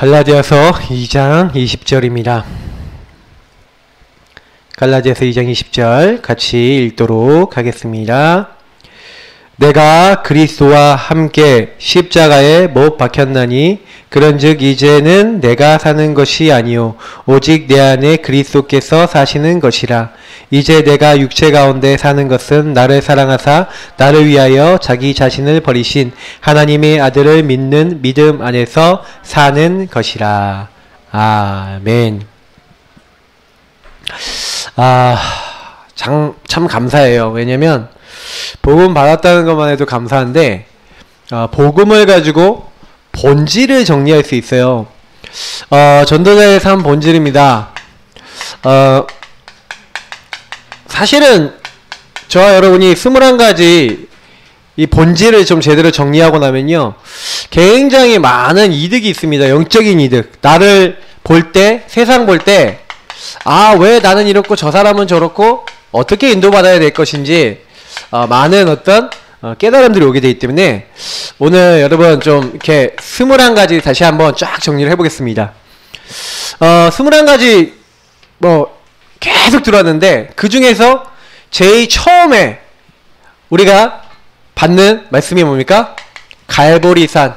갈라디아서 2장 20절입니다. 갈라디아서 2장 20절 같이 읽도록 하겠습니다. 내가 그리스도와 함께 십자가에 못 박혔나니 그런즉 이제는 내가 사는 것이 아니요 오직 내 안에 그리스도께서 사시는 것이라. 이제 내가 육체 가운데 사는 것은 나를 사랑하사 나를 위하여 자기 자신을 버리신 하나님의 아들을 믿는 믿음 안에서 사는 것이라. 아멘. 참 감사해요. 왜냐면 복음 받았다는 것만 해도 감사한데 복음을 가지고 본질을 정리할 수 있어요. 전도자의 삶 본질입니다. 사실은 저와 여러분이 21가지 이 본질을 좀 제대로 정리하고 나면요, 굉장히 많은 이득이 있습니다. 영적인 이득. 나를 볼 때, 세상 볼 때, 왜 나는 이렇고 저 사람은 저렇고 어떻게 인도받아야 될 것인지 많은 어떤 깨달음들이 오게 되기 때문에 오늘 여러분 좀 이렇게 21가지 다시 한번 쫙 정리를 해보겠습니다. 21가지 계속 들어왔는데 그 중에서 제일 처음에 우리가 받는 말씀이 뭡니까? 갈보리산,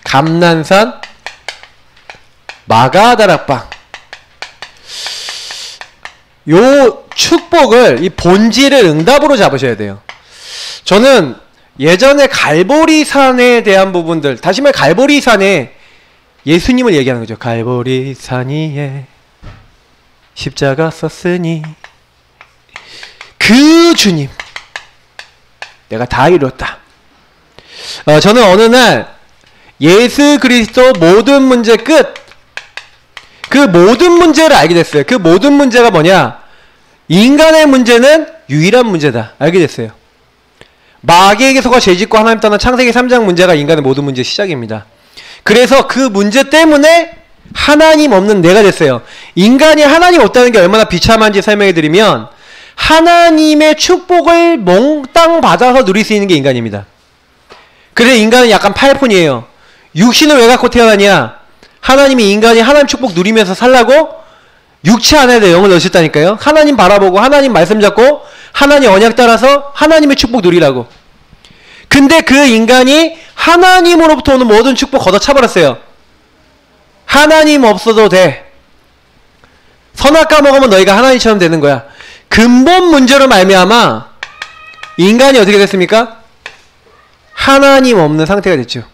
감난산, 마가다락방. 요 축복을, 이 본질을 응답으로 잡으셔야 돼요. 저는 예전에 갈보리산에 대한 부분들, 다시 말해 갈보리산에 예수님을 얘기하는 거죠. 갈보리산 위에 십자가 썼으니 그 주님, 내가 다 이뤘다. 저는 어느 날 예수 그리스도 모든 문제 끝, 그 모든 문제를 알게 됐어요. 그 모든 문제가 뭐냐? 인간의 문제는 유일한 문제다. 알게 됐어요. 마귀에게서가 죄짓고 하나님 떠난 창세기 3장 문제가 인간의 모든 문제의 시작입니다. 그래서 그 문제 때문에 하나님 없는 내가 됐어요. 인간이 하나님 없다는 게 얼마나 비참한지 설명해 드리면, 하나님의 축복을 몽땅 받아서 누릴 수 있는 게 인간입니다. 그래서 인간은 약간 팔폰이에요. 육신을 왜 갖고 태어나냐? 하나님이 인간이 하나님 축복 누리면서 살라고 육체 안에다 영을 넣으셨다니까요. 하나님 바라보고 하나님 말씀 잡고 하나님 언약 따라서 하나님의 축복 누리라고. 근데 그 인간이 하나님으로부터 오는 모든 축복 걷어차버렸어요. 하나님 없어도 돼. 선악과 먹으면 너희가 하나님처럼 되는 거야. 근본 문제로 말미암아 인간이 어떻게 됐습니까? 하나님 없는 상태가 됐죠.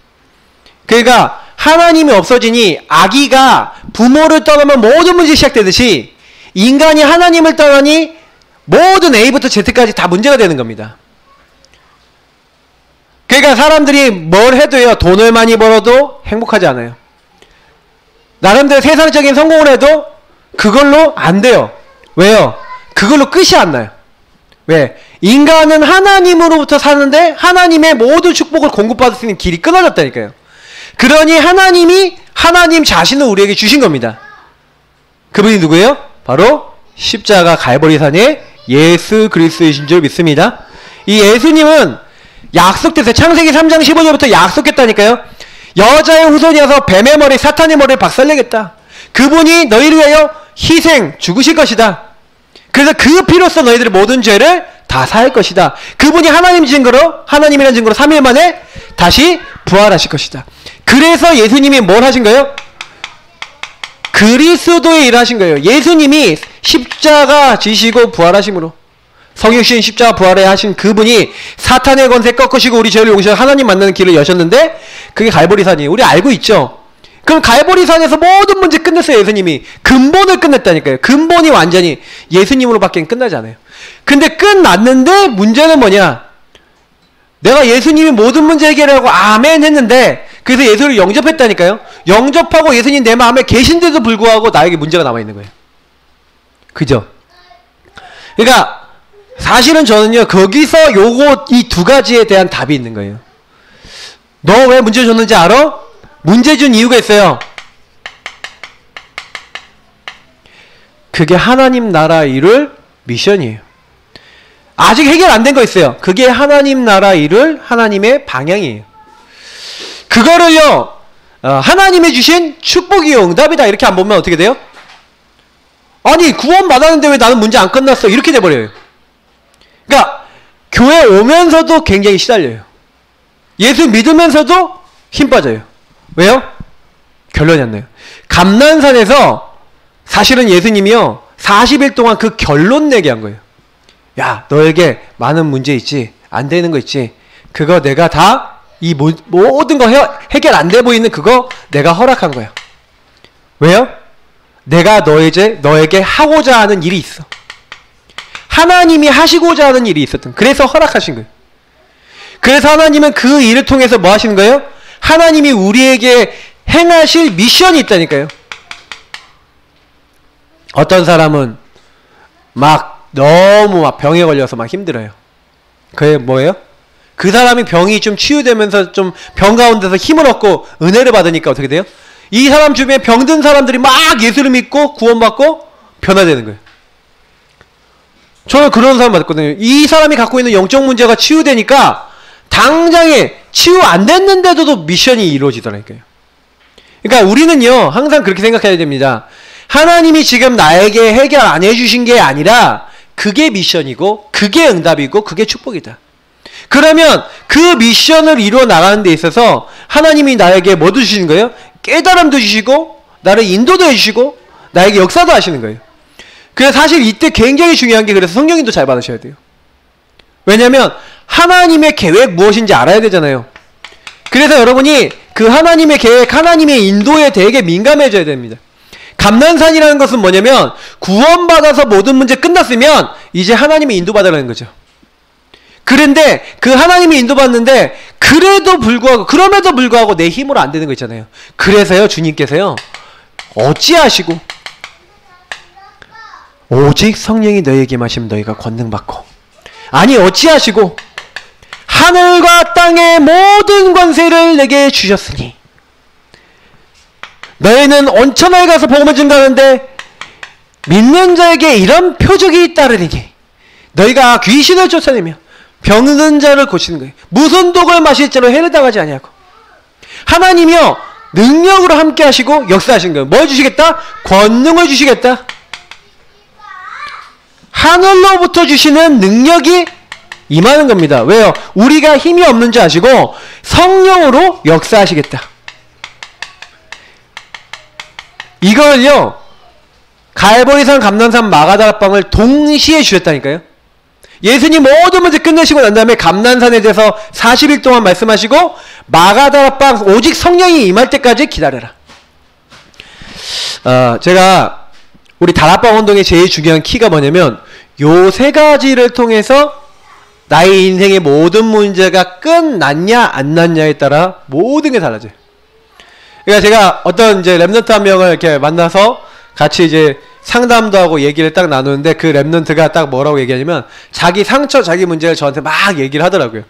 그러니까 하나님이 없어지니 아기가 부모를 떠나면 모든 문제 시작되듯이 인간이 하나님을 떠나니 모든 A부터 Z까지 다 문제가 되는 겁니다. 그러니까 사람들이 뭘 해도요, 돈을 많이 벌어도 행복하지 않아요. 나름대로 세상적인 성공을 해도 그걸로 안 돼요. 왜요? 그걸로 끝이 안 나요. 왜? 인간은 하나님으로부터 사는데 하나님의 모든 축복을 공급받을 수 있는 길이 끊어졌다니까요. 그러니 하나님이 하나님 자신을 우리에게 주신 겁니다. 그분이 누구예요? 바로 십자가 갈보리산의 예수 그리스도이신 줄 믿습니다. 이 예수님은 약속됐어요. 창세기 3장 15절부터 약속했다니까요. 여자의 후손이어서 뱀의 머리, 사탄의 머리를 박살내겠다. 그분이 너희를 위하여 희생, 죽으실 것이다. 그래서 그 피로써 너희들의 모든 죄를 다 사할 것이다. 그분이 하나님 증거로, 하나님이라는 증거로 3일 만에 다시 부활하실 것이다. 그래서 예수님이 뭘 하신 거예요? 그리스도의 일을 하신 거예요. 예수님이 십자가 지시고 부활하심으로, 성육신 십자가 부활에 하신 그분이 사탄의 권세 꺾으시고 우리 죄를 용서하셔서 하나님 만나는 길을 여셨는데, 그게 갈보리산이에요. 우리 알고 있죠? 그럼 갈보리산에서 모든 문제 끝냈어요. 예수님이 근본을 끝냈다니까요. 근본이 완전히 예수님으로밖에 끝나지 않아요. 근데 끝났는데 문제는 뭐냐? 내가 예수님이 모든 문제 해결하고 아멘 했는데, 그래서 예수를 영접했다니까요. 영접하고 예수님 내 마음에 계신데도 불구하고 나에게 문제가 남아있는 거예요. 그죠? 그러니까 사실은 저는요, 거기서 이 두 가지에 대한 답이 있는 거예요. 너 왜 문제 줬는지 알아? 문제 준 이유가 있어요. 그게 하나님 나라 이룰 미션이에요. 아직 해결 안 된 거 있어요. 그게 하나님 나라 이룰 하나님의 방향이에요. 그거를요, 하나님이 주신 축복이요 응답이다 이렇게 안 보면 어떻게 돼요? 아니 구원 받았는데 왜 나는 문제 안 끝났어 이렇게 돼버려요. 그러니까 교회 오면서도 굉장히 시달려요. 예수 믿으면서도 힘 빠져요. 왜요? 결론이 안 나요. 감난산에서 사실은 예수님이요 40일 동안 그 결론 내게 한 거예요. 야 너에게 많은 문제 있지 안 되는 거 있지 그거 내가 다 이 모든 거 해결 안 돼 보이는 그거 내가 허락한 거야. 왜요? 내가 너에게 하고자 하는 일이 있어. 하나님이 하시고자 하는 일이 있었던 그래서 허락하신 거예요. 그래서 하나님은 그 일을 통해서 뭐 하시는 거예요? 하나님이 우리에게 행하실 미션이 있다니까요. 어떤 사람은 너무 병에 걸려서 힘들어요. 그게 뭐예요? 그 사람이 병이 좀 치유되면서 좀 병 가운데서 힘을 얻고 은혜를 받으니까 어떻게 돼요? 이 사람 주변에 병든 사람들이 막 예수를 믿고 구원받고 변화되는 거예요. 저는 그런 사람 봤거든요. 이 사람이 갖고 있는 영적 문제가 치유되니까 당장에 치유 안 됐는데도 미션이 이루어지더라니까요. 그러니까 우리는요 항상 그렇게 생각해야 됩니다. 하나님이 지금 나에게 해결 안 해주신 게 아니라 그게 미션이고 그게 응답이고 그게 축복이다. 그러면 그 미션을 이루어 나가는 데 있어서 하나님이 나에게 뭐 주시는 거예요? 깨달음도 주시고 나를 인도도 해주시고 나에게 역사도 하시는 거예요. 그래서 사실 이때 굉장히 중요한 게 그래서 성령님도 잘 받으셔야 돼요. 왜냐면 하나님의 계획 무엇인지 알아야 되잖아요. 그래서 여러분이 그 하나님의 계획, 하나님의 인도에 되게 민감해져야 됩니다. 감난산이라는 것은 뭐냐면 구원받아서 모든 문제 끝났으면 이제 하나님의 인도받으라는 거죠. 그런데 그 하나님이 인도받는데 그럼에도 불구하고 내 힘으로 안 되는 거 있잖아요. 그래서요 주님께서요 어찌하시고 오직 성령이 너희에게 마시면 너희가 권능받고 아니 어찌하시고 하늘과 땅의 모든 권세를 내게 주셨으니 너희는 온천하에 가서 복음을 전하는데 믿는 자에게 이런 표적이 따르리니 너희가 귀신을 쫓아내며 병든 자를 고치는 거예요. 무슨 독을 마실 자로 해를 당하지 아니하고 하나님이요 능력으로 함께 하시고 역사하신 거예요. 뭘 주시겠다? 권능을 주시겠다. 하늘로부터 주시는 능력이 임하는 겁니다. 왜요? 우리가 힘이 없는 줄 아시고 성령으로 역사하시겠다. 이걸요 갈보리산, 감난산, 마가다락방을 동시에 주셨다니까요. 예수님 모든 문제 끝내시고 난 다음에 감난산에 대해서 40일 동안 말씀하시고 마가다락방 오직 성령이 임할 때까지 기다려라. 제가 우리 다락방 운동의 제일 중요한 키가 뭐냐면 요 세 가지를 통해서 나의 인생의 모든 문제가 끝났냐 안 났냐에 따라 모든 게 달라져요. 그러니까 제가 어떤 이제 랩런트 한 명을 이렇게 만나서 같이 이제 상담도 하고 얘기를 딱 나누는데 그 랩런트가 딱 뭐라고 얘기하냐면 자기 상처, 자기 문제를 저한테 막 얘기를 하더라고요.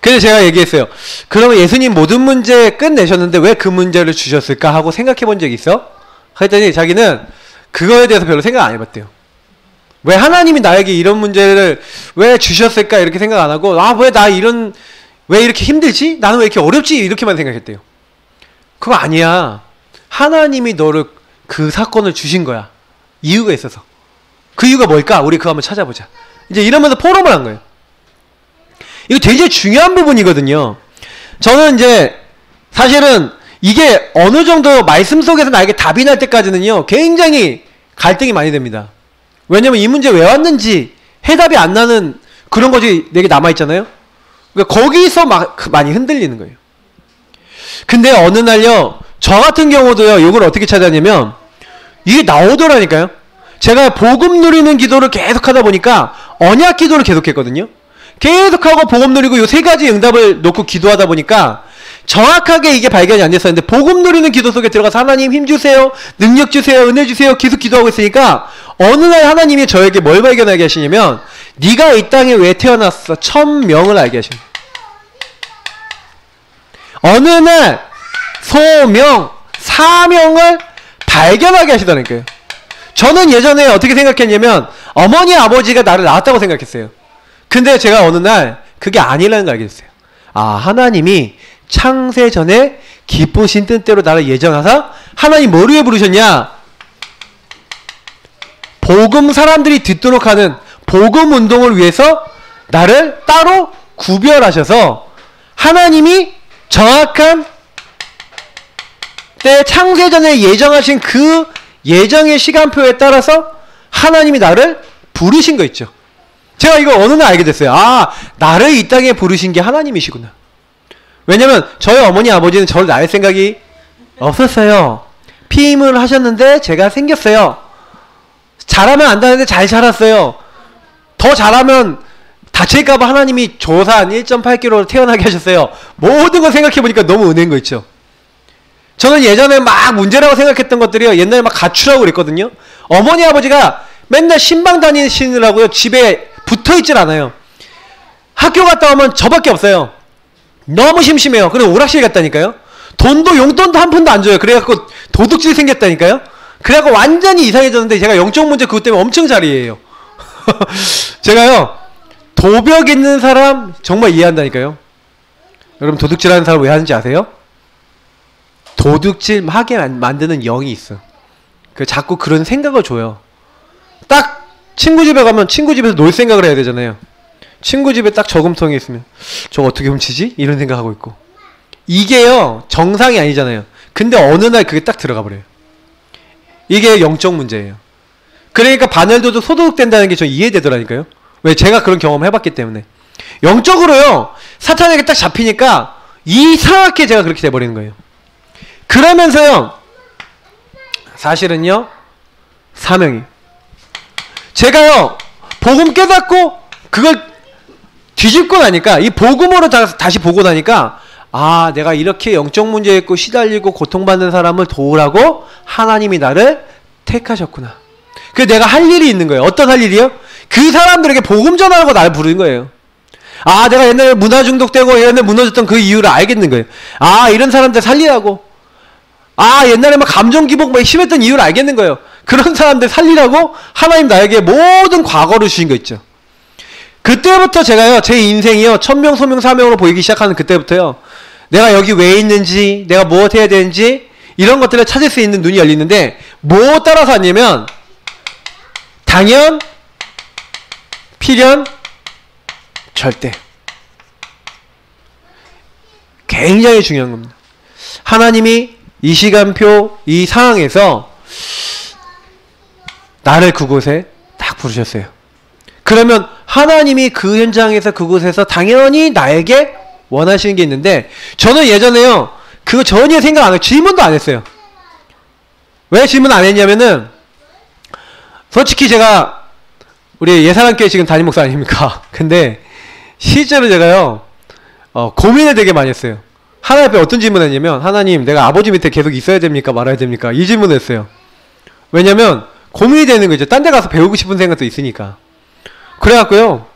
그래서 제가 얘기했어요. 그러면 예수님 모든 문제 끝내셨는데 왜 그 문제를 주셨을까 하고 생각해 본 적이 있어? 그랬더니 자기는 그거에 대해서 별로 생각 안 해봤대요. 왜 하나님이 나에게 이런 문제를 왜 주셨을까 이렇게 생각 안 하고 왜 이렇게 힘들지? 나는 왜 이렇게 어렵지? 이렇게만 생각했대요. 그거 아니야. 하나님이 너를 그 사건을 주신 거야. 이유가 있어서. 그 이유가 뭘까? 우리 그거 한번 찾아보자. 이제 이러면서 포럼을 한 거예요. 이거 되게 중요한 부분이거든요. 저는 이제 사실은 이게 어느 정도 말씀 속에서 나에게 답이 날 때까지는요 굉장히 갈등이 많이 됩니다. 왜냐면 이 문제 왜 왔는지 해답이 안 나는 그런 것이 내게 남아있잖아요. 그러니까 거기서 많이 흔들리는 거예요. 근데 어느 날요 저 같은 경우도요 이걸 어떻게 찾았냐면 이게 나오더라니까요. 제가 복음 누리는 기도를 계속 하다 보니까 언약 기도를 계속했거든요. 계속하고 복음 누리고 요 세 가지 응답을 놓고 기도하다 보니까 정확하게 이게 발견이 안 됐었는데 복음 누리는 기도 속에 들어가서 하나님 힘 주세요, 능력 주세요, 은혜 주세요 계속 기도하고 있으니까 어느 날 하나님이 저에게 뭘 발견하게 하시냐면 네가 이 땅에 왜 태어났어? 1000명을 알게 하십니다. 어느 날 소명, 사명을 발견하게 하시더라니까요. 저는 예전에 어떻게 생각했냐면 어머니 아버지가 나를 낳았다고 생각했어요. 근데 제가 어느 날 그게 아니라는 걸 알게 됐어요. 아, 하나님이 창세 전에 기쁘신 뜻대로 나를 예정하사 하나님 뭘 위해 부르셨냐? 복음 사람들이 듣도록 하는 복음 운동을 위해서 나를 따로 구별하셔서 하나님이 정확한 때 창세 전에 예정하신 그 예정의 시간표에 따라서 하나님이 나를 부르신 거 있죠. 제가 이거 어느 날 알게 됐어요. 아, 나를 이 땅에 부르신 게 하나님이시구나. 왜냐면 저희 어머니 아버지는 저를 낳을 생각이 없었어요. 피임을 하셨는데 제가 생겼어요. 잘하면 안다는데 잘 자랐어요. 더 잘하면 다칠까봐 하나님이 조산 1.8kg로 태어나게 하셨어요. 모든 걸 생각해보니까 너무 은혜인 거 있죠. 저는 예전에 막 문제라고 생각했던 것들이요, 옛날에 막 가출하고 그랬거든요. 어머니 아버지가 맨날 신방 다니시느라고요, 집에 붙어있질 않아요. 학교 갔다 오면 저밖에 없어요. 너무 심심해요. 그래서 오락실 갔다니까요. 돈도 용돈도 한 푼도 안 줘요. 그래갖고 도둑질이 생겼다니까요. 그래갖고 완전히 이상해졌는데 제가 영적 문제 그것 때문에 엄청 잘이에요. 제가요, 도벽 있는 사람 정말 이해한다니까요. 여러분 도둑질하는 사람 왜 하는지 아세요? 도둑질 하게 만드는 영이 있어. 그 자꾸 그런 생각을 줘요. 딱 친구 집에 가면 친구 집에서 놀 생각을 해야 되잖아요. 친구 집에 딱 저금통이 있으면 저거 어떻게 훔치지? 이런 생각하고 있고. 이게요, 정상이 아니잖아요. 근데 어느 날 그게 딱 들어가 버려요. 이게 영적 문제예요. 그러니까 바늘도둑 소도둑 된다는 게 저 이해되더라니까요. 왜? 제가 그런 경험 해봤기 때문에. 영적으로요, 사탄에게 딱 잡히니까 이상하게 제가 그렇게 돼버리는 거예요. 그러면서요, 사실은요, 사명이, 제가요 복음 깨닫고 그걸 뒤집고 나니까, 이 복음으로 다시 보고 나니까, 아, 내가 이렇게 영적 문제에 있고 시달리고 고통받는 사람을 도우라고 하나님이 나를 택하셨구나. 그래서 내가 할 일이 있는 거예요. 어떤 할 일이요? 그 사람들에게 복음 전하라고 나를 부르는 거예요. 아, 내가 옛날에 문화 중독되고 옛날에 무너졌던 그 이유를 알겠는 거예요. 아, 이런 사람들 살리라고. 아, 옛날에 막 감정 기복 막 심했던 이유를 알겠는 거예요. 그런 사람들 살리라고 하나님 나에게 모든 과거를 주신 거 있죠. 그때부터 제가요, 제 인생이요, 천명 소명 사명으로 보이기 시작하는 그때부터요, 내가 여기 왜 있는지, 내가 무엇 해야 되는지 이런 것들을 찾을 수 있는 눈이 열리는데, 뭐 따라서 왔냐면 당연, 필연, 절대. 굉장히 중요한 겁니다. 하나님이 이 시간표, 이 상황에서 나를 그곳에 딱 부르셨어요. 그러면 하나님이 그 현장에서 그곳에서 당연히 나에게 원하시는 게 있는데, 저는 예전에요, 그거 전혀 생각 안 해요. 질문도 안 했어요. 왜 질문 안 했냐면은, 솔직히 제가 우리 예사랑교회 지금 담임 목사 아닙니까? 근데 실제로 제가요, 고민을 되게 많이 했어요. 하나님 앞에 어떤 질문을 했냐면, 하나님, 내가 아버지 밑에 계속 있어야 됩니까? 말아야 됩니까? 이 질문을 했어요. 왜냐면 고민이 되는 거죠. 딴 데 가서 배우고 싶은 생각도 있으니까. 그래갖고요,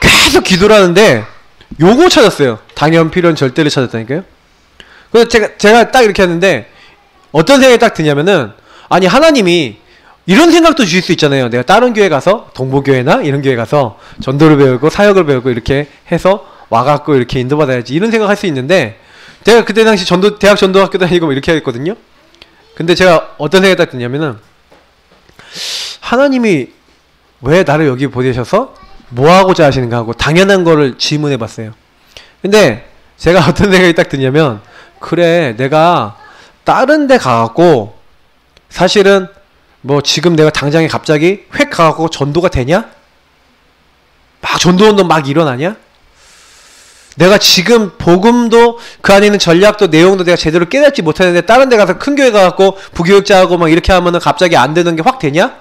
계속 기도를 하는데 요거 찾았어요. 당연, 필연, 절대를 찾았다니까요. 그래서 제가 딱 이렇게 했는데 어떤 생각이 딱 드냐면은, 아니, 하나님이 이런 생각도 주실 수 있잖아요. 내가 다른 교회 가서, 동보교회나 이런 교회 가서 전도를 배우고 사역을 배우고 이렇게 해서 와갖고 이렇게 인도받아야지, 이런 생각 할 수 있는데, 제가 그때 당시 대학 전도학교 다니고 뭐 이렇게 했거든요. 근데 제가 어떤 생각이 딱 드냐면은, 하나님이 왜 나를 여기 보내셔서 뭐 하고자 하시는가 하고 당연한 거를 질문해 봤어요. 근데 제가 어떤 생각이 딱 드냐면, 그래, 내가 다른 데 가갖고 사실은 뭐 지금 내가 당장에 갑자기 획 가갖고 전도가 되냐? 막 전도운동 막 일어나냐? 내가 지금 복음도 그 안에 있는 전략도 내용도 내가 제대로 깨닫지 못하는데 다른 데 가서 큰 교회 가갖고 부교육자하고 막 이렇게 하면은 갑자기 안 되는 게 확 되냐?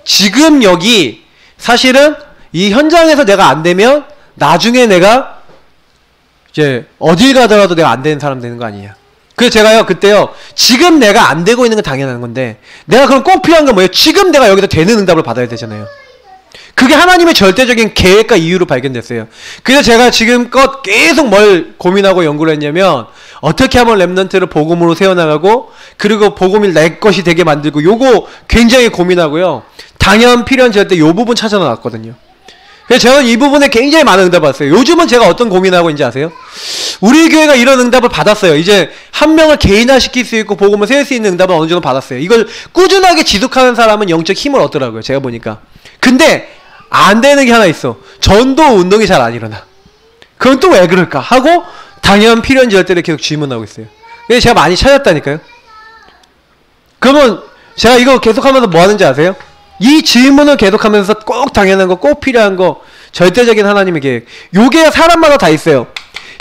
지금 여기 사실은 이 현장에서 내가 안 되면 나중에 내가 이제 어딜 가더라도 내가 안 되는 사람 되는 거 아니냐. 그래서 제가요, 그때요, 지금 내가 안 되고 있는 건 당연한 건데, 내가 그럼 꼭 필요한 건 뭐예요? 지금 내가 여기서 되는 응답을 받아야 되잖아요. 그게 하나님의 절대적인 계획과 이유로 발견됐어요. 그래서 제가 지금껏 계속 뭘 고민하고 연구를 했냐면, 어떻게 하면 랩넌트를 복음으로 세워나가고, 그리고 복음이 내 것이 되게 만들고, 요거 굉장히 고민하고요. 당연, 필연, 절대 요 부분 찾아나왔거든요. 그래서 저는 이 부분에 굉장히 많은 응답을 받았어요. 요즘은 제가 어떤 고민하고 있는지 아세요? 우리 교회가 이런 응답을 받았어요. 이제 한 명을 개인화시킬 수 있고 복음을 세울 수 있는 응답을 어느 정도 받았어요. 이걸 꾸준하게 지속하는 사람은 영적 힘을 얻더라고요. 제가 보니까. 근데 안 되는 게 하나 있어. 전도 운동이 잘 안 일어나. 그건 또 왜 그럴까 하고 당연 필요한 절대를 계속 질문하고 있어요. 근데 제가 많이 찾았다니까요. 그러면 제가 이거 계속하면서 뭐 하는지 아세요? 이 질문을 계속하면서 꼭 당연한 거, 꼭 필요한 거, 절대적인 하나님의 계획. 요게 사람마다 다 있어요.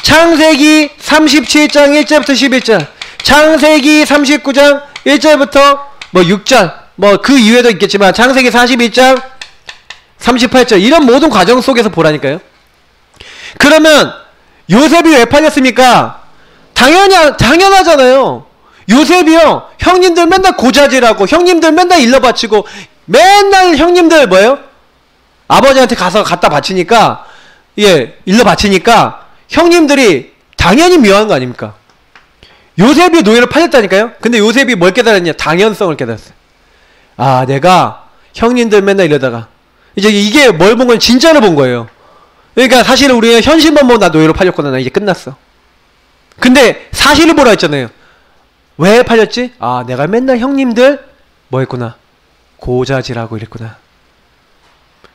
창세기 37장 1절부터 11절, 창세기 39장 1절부터 뭐 6절, 뭐 그 이외에도 있겠지만 창세기 41장 38절, 이런 모든 과정 속에서 보라니까요. 그러면 요셉이 왜 팔렸습니까? 당연하잖아요. 요셉이요, 형님들 맨날 고자질하고 형님들 맨날 일러 바치고 맨날 형님들 뭐예요? 아버지한테 가서 갖다 바치니까, 예, 일러 바치니까 형님들이 당연히 미워한 거 아닙니까? 요셉이 노예로 팔렸다니까요? 근데 요셉이 뭘 깨달았냐? 당연성을 깨달았어요. 아, 내가 형님들 맨날 이러다가 이제 이게 뭘 본 건 진짜로 본 거예요. 그러니까 사실은 우리는 현실만 보고 나 노예로 팔렸구나, 나 이제 끝났어. 근데 사실을 보라 했잖아요. 왜 팔렸지? 아, 내가 맨날 형님들 뭐 했구나, 고자질하고 이랬구나.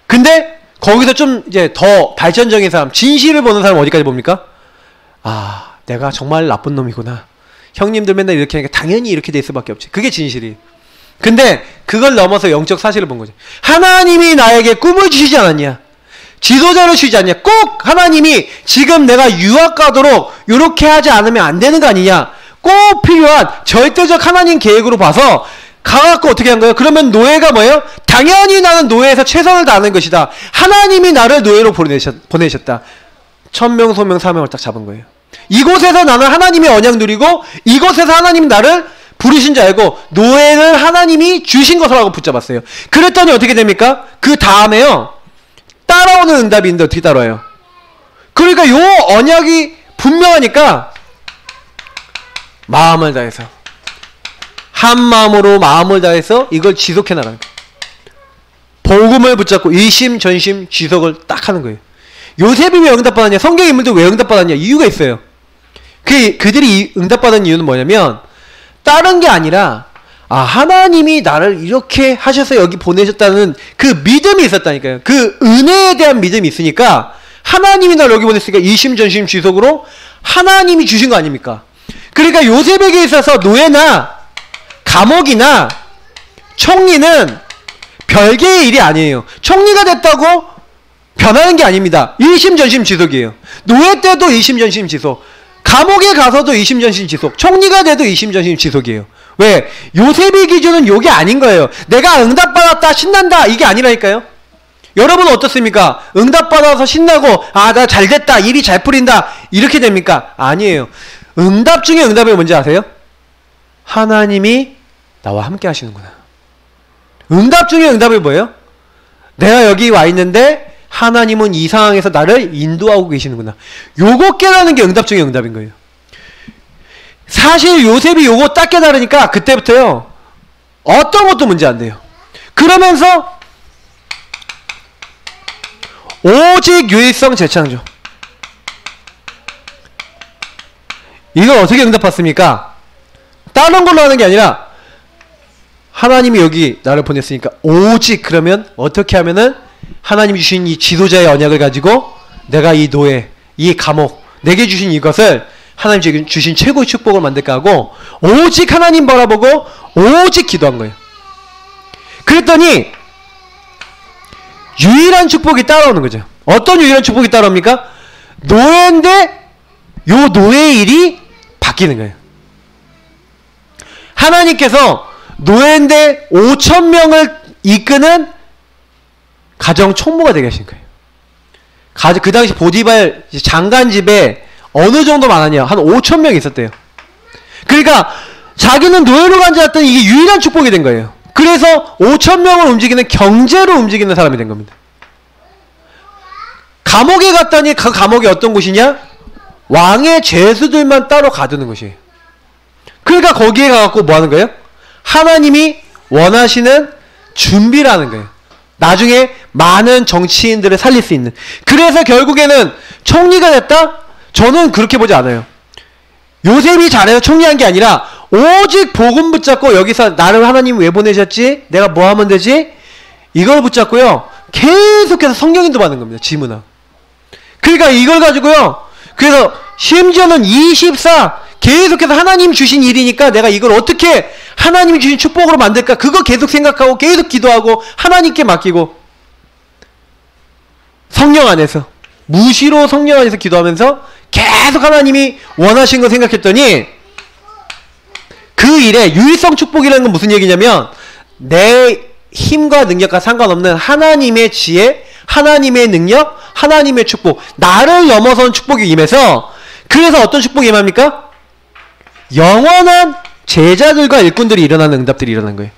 근데 거기서 좀 이제 더 발전적인 사람, 진실을 보는 사람 어디까지 봅니까? 아, 내가 정말 나쁜 놈이구나. 형님들 맨날 이렇게 하니까 당연히 이렇게 될 수밖에 없지. 그게 진실이. 근데 그걸 넘어서 영적 사실을 본 거죠. 하나님이 나에게 꿈을 주시지 않았냐? 지도자를 주시지 않냐? 꼭 하나님이 지금 내가 유학 가도록 이렇게 하지 않으면 안 되는 거 아니냐? 꼭 필요한 절대적 하나님 계획으로 봐서 가갖고 어떻게 한 거예요? 그러면 노예가 뭐예요? 당연히 나는 노예에서 최선을 다하는 것이다. 하나님이 나를 노예로 보내셨다. 천명, 소명, 사명을 딱 잡은 거예요. 이곳에서 나는 하나님의 언약 누리고 이곳에서 하나님 나를 부르신 줄 알고 노예를 하나님이 주신 것이라고 붙잡았어요. 그랬더니 어떻게 됩니까? 그 다음에요, 따라오는 응답이 있는데 어떻게 따라와요? 그러니까 요 언약이 분명하니까 마음을 다해서, 한 마음으로 마음을 다해서 이걸 지속해 나가는 거예요. 복음을 붙잡고 일심 전심 지속을 딱 하는 거예요. 요셉이 왜 응답받았냐? 성경 인물도 왜 응답받았냐? 이유가 있어요. 그들이 응답받은 이유는 뭐냐면 다른 게 아니라, 아, 하나님이 나를 이렇게 하셔서 여기 보내셨다는 그 믿음이 있었다니까요. 그 은혜에 대한 믿음이 있으니까 하나님이 나를 여기 보냈으니까 일심전심 지속으로 하나님이 주신 거 아닙니까? 그러니까 요셉에게 있어서 노예나 감옥이나 총리는 별개의 일이 아니에요. 총리가 됐다고 변하는 게 아닙니다. 일심전심 지속이에요. 노예 때도 일심전심 지속, 감옥에 가서도 일심전심 지속, 총리가 돼도 일심전심 지속이에요. 왜? 요셉의 기준은 요게 아닌 거예요. 내가 응답받았다 신난다 이게 아니라니까요. 여러분은 어떻습니까? 응답받아서 신나고, 아, 나 잘됐다, 일이 잘 풀린다 이렇게 됩니까? 아니에요. 응답 중에 응답이 뭔지 아세요? 하나님이 나와 함께 하시는구나. 응답 중에 응답이 뭐예요? 내가 여기 와 있는데 하나님은 이 상황에서 나를 인도하고 계시는구나. 요거 깨닫는 게 응답 중에 응답인 거예요. 사실 요셉이 요거 딱 깨달으니까 그때부터요, 어떤 것도 문제 안 돼요. 그러면서 오직 유일성 재창조, 이걸 어떻게 응답받습니까? 다른 걸로 하는 게 아니라 하나님이 여기 나를 보냈으니까 오직, 그러면 어떻게 하면은 하나님이 주신 이 지도자의 언약을 가지고 내가 이 노예, 이 감옥, 내게 주신 이것을 하나님 주신 최고의 축복을 만들까 하고 오직 하나님 바라보고 오직 기도한 거예요. 그랬더니 유일한 축복이 따라오는 거죠. 어떤 유일한 축복이 따라옵니까? 노예인데 요 노예의 일이 바뀌는 거예요. 하나님께서 노예인데 5,000명을 이끄는 가정 총무가 되게 하신 거예요. 그 당시 보디발 장관 집에 어느 정도 많았냐? 한 5,000명 있었대요. 그러니까 자기는 노예로 간 줄 알았더니 이게 유일한 축복이 된 거예요. 그래서 5,000명을 움직이는, 경제로 움직이는 사람이 된 겁니다. 감옥에 갔더니 그 감옥이 어떤 곳이냐? 왕의 죄수들만 따로 가두는 곳이에요. 그러니까 거기에 가갖고 뭐 하는 거예요? 하나님이 원하시는 준비를 하는 거예요. 나중에 많은 정치인들을 살릴 수 있는. 그래서 결국에는 총리가 됐다? 저는 그렇게 보지 않아요. 요셉이 잘해서 총리한 게 아니라 오직 복음 붙잡고 여기서 나를 하나님 왜 보내셨지? 내가 뭐 하면 되지? 이걸 붙잡고요. 계속해서 성경 인도받는 겁니다. 지문학. 그러니까 이걸 가지고요. 그래서 심지어는 24 계속해서 하나님 주신 일이니까 내가 이걸 어떻게 하나님이 주신 축복으로 만들까? 그거 계속 생각하고 계속 기도하고 하나님께 맡기고 성령 안에서 무시로 성령 안에서 기도하면서 계속 하나님이 원하신 거 생각했더니 그 일에 유일성 축복이라는 건 무슨 얘기냐면 내 힘과 능력과 상관없는 하나님의 지혜, 하나님의 능력, 하나님의 축복, 나를 넘어선 축복이 임해서 그래서 어떤 축복이 임합니까? 영원한 제자들과 일꾼들이 일어나는 응답들이 일어난 거예요.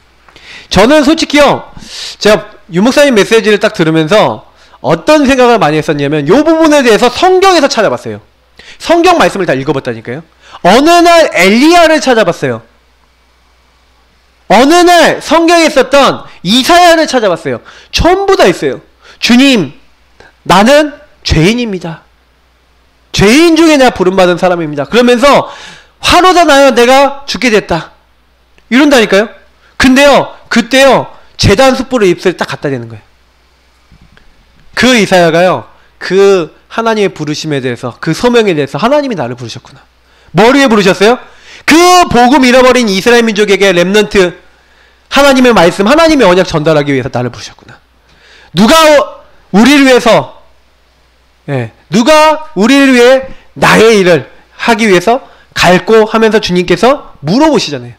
저는 솔직히요, 제가 유목사님 메시지를 딱 들으면서 어떤 생각을 많이 했었냐면 이 부분에 대해서 성경에서 찾아봤어요. 성경 말씀을 다 읽어봤다니까요. 어느 날 엘리야를 찾아봤어요. 어느 날 성경에 있었던 이사야를 찾아봤어요. 전부 다 있어요. 주님, 나는 죄인입니다. 죄인 중에 내가 부름받은 사람입니다. 그러면서 화로다 나요. 내가 죽게 됐다. 이런다니까요. 근데요, 그때요, 제단 숯불을 입술에 딱 갖다 대는 거예요. 그 이사야가요, 그 하나님의 부르심에 대해서, 그 소명에 대해서 하나님이 나를 부르셨구나. 뭘 위해 부르셨어요? 그 복음 잃어버린 이스라엘 민족에게 렘넌트, 하나님의 말씀, 하나님의 언약 전달하기 위해서 나를 부르셨구나. 누가 우리를 위해서, 누가 우리를 위해 나의 일을 하기 위해서 갈고 하면서 주님께서 물어보시잖아요.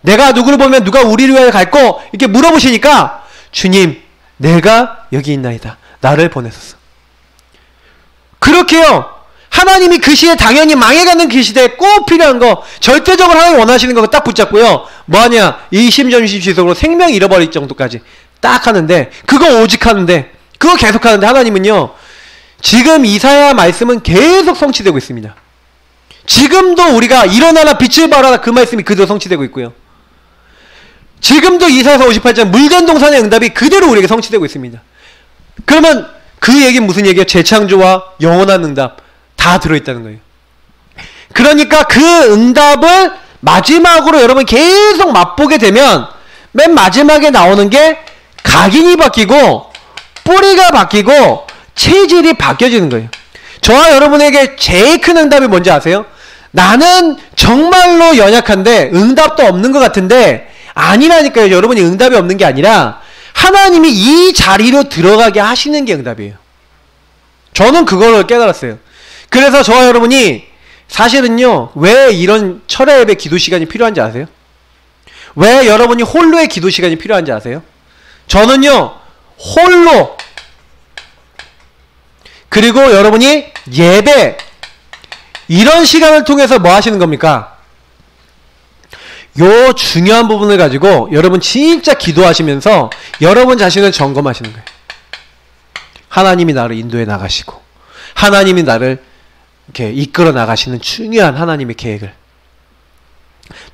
내가 누구를 보면 누가 우리를 위해 갈고 이렇게 물어보시니까 주님, 내가 여기 있나이다. 나를 보내셨어. 그렇게요. 하나님이 그 시에 당연히 망해가는 그 시대에 꼭 필요한 거, 절대적으로 하나님 원하시는 거 딱 붙잡고요. 뭐하냐, 이 심전심지속으로 생명 잃어버릴 정도까지 딱 하는데, 그거 오직 하는데, 그거 계속 하는데 하나님은요, 지금 이사야 말씀은 계속 성취되고 있습니다. 지금도 우리가 일어나라 빛을 발하라 그 말씀이 그대로 성취되고 있고요. 지금도 이사야서 58장 물된 동산의 응답이 그대로 우리에게 성취되고 있습니다. 그러면 그 얘기는 무슨 얘기예요? 재창조와 영원한 응답 다 들어있다는 거예요. 그러니까 그 응답을 마지막으로 여러분 계속 맛보게 되면 맨 마지막에 나오는 게 각인이 바뀌고 뿌리가 바뀌고 체질이 바뀌어지는 거예요. 저와 여러분에게 제일 큰 응답이 뭔지 아세요? 나는 정말로 연약한데 응답도 없는 것 같은데 아니라니까요. 여러분이 응답이 없는 게 아니라 하나님이 이 자리로 들어가게 하시는 게 응답이에요. 저는 그걸 깨달았어요. 그래서 저와 여러분이 사실은요, 왜 이런 철야 예배 기도 시간이 필요한지 아세요? 왜 여러분이 홀로의 기도 시간이 필요한지 아세요? 저는요, 홀로, 그리고 여러분이 예배, 이런 시간을 통해서 뭐 하시는 겁니까? 요 중요한 부분을 가지고 여러분 진짜 기도하시면서 여러분 자신을 점검하시는 거예요. 하나님이 나를 인도해 나가시고 하나님이 나를 이렇게 이끌어 나가시는 중요한 하나님의 계획을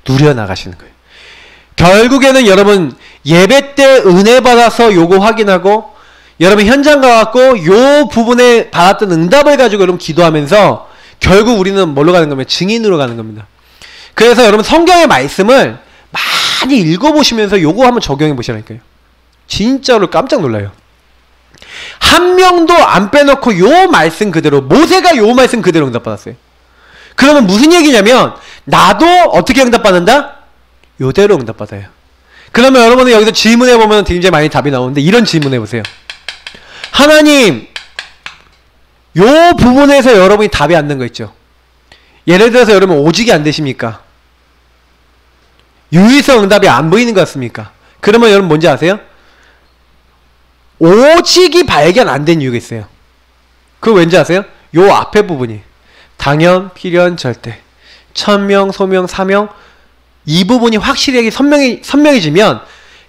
누려 나가시는 거예요. 결국에는 여러분 예배 때 은혜 받아서 요거 확인하고 여러분 현장 가갖고 요 부분에 받았던 응답을 가지고 여러분 기도하면서 결국 우리는 뭘로 가는 겁니까? 증인으로 가는 겁니다. 그래서 여러분 성경의 말씀을 많이 읽어보시면서 요거 한번 적용해 보시라니까요. 진짜로 깜짝 놀라요. 한 명도 안 빼놓고 요 말씀 그대로, 모세가 요 말씀 그대로 응답받았어요. 그러면 무슨 얘기냐면 나도 어떻게 응답받는다? 요대로 응답받아요. 그러면 여러분은 여기서 질문해보면 굉장히 많이 답이 나오는데 이런 질문해보세요. 하나님, 요 부분에서 여러분이 답이 안 된 거 있죠? 예를 들어서 여러분 오직이 안 되십니까? 유일성 응답이 안 보이는 것 같습니까? 그러면 여러분 뭔지 아세요? 오직이 발견 안 된 이유가 있어요. 그거 왠지 아세요? 요 앞에 부분이 당연, 필연, 절대, 천명, 소명, 사명, 이 부분이 확실하게 선명해지면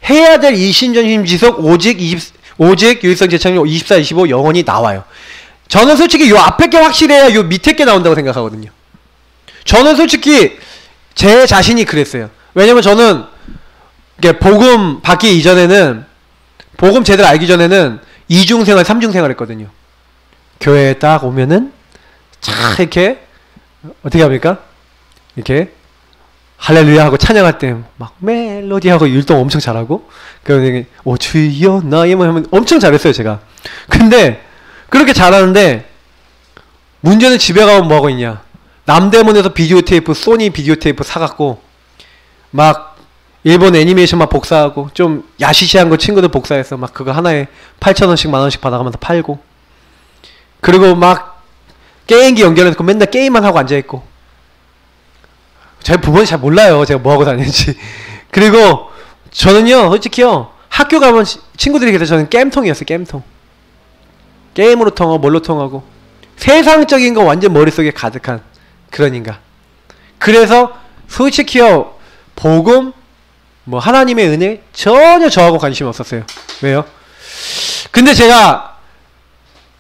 해야 될 일신전심지속 오직, 유일성, 재창조, 24, 25 영원히 나와요. 저는 솔직히 요 앞에 게 확실해야 요 밑에 게 나온다고 생각하거든요. 저는 솔직히 제 자신이 그랬어요. 왜냐면 저는 복음 받기 이전에는, 복음 제대로 알기 전에는 이중생활, 삼중생활 했거든요. 교회에 딱 오면은 자 이렇게 어떻게 합니까? 이렇게 할렐루야 하고 찬양할 때 막 멜로디 하고 율동 엄청 잘하고 그러면 오 주여 나의 뭐 하면 엄청 잘했어요 제가. 근데 그렇게 잘하는데 문제는 집에 가면 뭐하고 있냐, 남대문에서 비디오 테이프 소니 비디오 테이프 사갖고 막 일본 애니메이션 막 복사하고 좀 야시시한 거 친구들 복사해서 막 그거 하나에 8,000원씩 만원씩 받아가면서 팔고, 그리고 막 게임기 연결해서 맨날 게임만 하고 앉아있고, 저희 부모님 잘 몰라요 제가 뭐하고 다니는지. 그리고 저는요 솔직히요 학교 가면 친구들이 계속 저는 겜통이었어요. 겜통. 게임으로 통하고 뭘로 통하고 세상적인 거 완전 머릿속에 가득한 그런 인간. 그래서 솔직히요 복음 뭐 하나님의 은혜 전혀 저하고 관심이 없었어요. 왜요? 근데 제가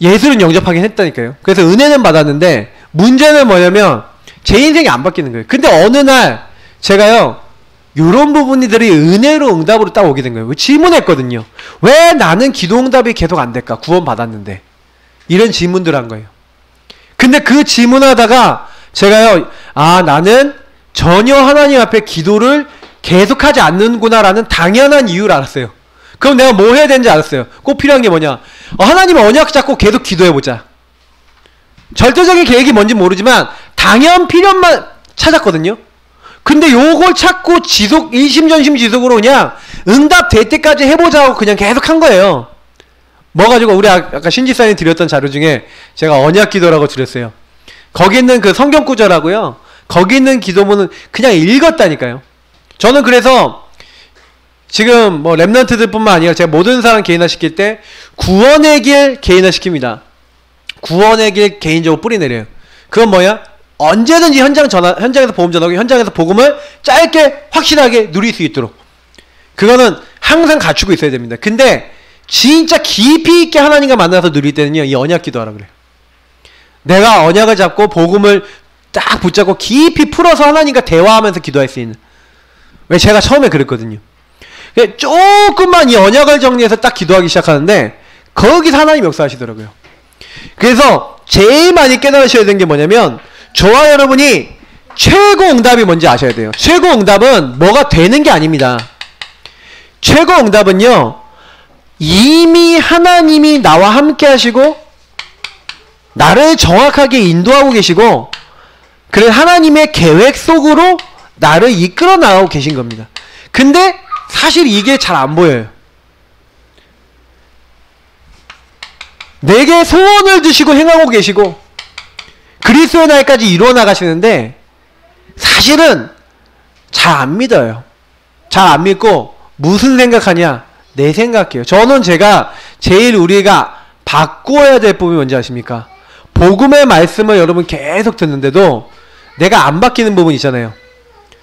예술은 영접하긴 했다니까요. 그래서 은혜는 받았는데 문제는 뭐냐면 제 인생이 안 바뀌는 거예요. 근데 어느 날 제가요 요런 부분들이 은혜로 응답으로 딱 오게 된 거예요. 질문했거든요. 왜 나는 기도 응답이 계속 안 될까? 구원 받았는데. 이런 질문들 한 거예요. 근데 그 질문하다가 제가요 아 나는 전혀 하나님 앞에 기도를 계속하지 않는구나 라는 당연한 이유를 알았어요. 그럼 내가 뭐 해야 되는지 알았어요. 꼭 필요한 게 뭐냐, 하나님 언약 잡고 계속 기도해보자. 절대적인 계획이 뭔지 모르지만 당연 필요만 찾았거든요. 근데 요걸 찾고 지속 일심전심 지속으로 그냥 응답 될 때까지 해보자 하고 그냥 계속 한 거예요. 뭐 가지고 우리 아까 신지사님 드렸던 자료 중에 제가 언약 기도라고 드렸어요. 거기 있는 그 성경 구절하고요 거기 있는 기도문은 그냥 읽었다니까요. 저는 그래서 지금 뭐 랩런트들 뿐만 아니라 제가 모든 사람 개인화시킬 때 구원의 길 개인화시킵니다. 구원의 길 개인적으로 뿌리내려요. 그건 뭐야? 언제든지 현장에서 복음 전하고 현장에서 복음을 짧게 확실하게 누릴 수 있도록 그거는 항상 갖추고 있어야 됩니다. 근데 진짜 깊이 있게 하나님과 만나서 누릴 때는요 이 언약 기도하라 그래요. 내가 언약을 잡고 복음을 딱 붙잡고 깊이 풀어서 하나님과 대화하면서 기도할 수 있는. 왜 제가 처음에 그랬거든요. 조금만 이 언약을 정리해서 딱 기도하기 시작하는데 거기서 하나님 역사하시더라고요. 그래서 제일 많이 깨달으셔야 되는 게 뭐냐면 저와 여러분이 최고 응답이 뭔지 아셔야 돼요. 최고 응답은 뭐가 되는 게 아닙니다. 최고 응답은요 이미 하나님이 나와 함께 하시고 나를 정확하게 인도하고 계시고 그래 하나님의 계획 속으로 나를 이끌어 나가고 계신 겁니다. 근데 사실 이게 잘 안 보여요. 내게 소원을 주시고 행하고 계시고 그리스도의 날까지 이루어 나가시는데 사실은 잘 안 믿어요. 잘 안 믿고 무슨 생각하냐? 내 생각해요. 저는 제가 제일 우리가 바꾸어야 될 부분이 뭔지 아십니까? 복음의 말씀을 여러분 계속 듣는데도 내가 안 바뀌는 부분이 있잖아요.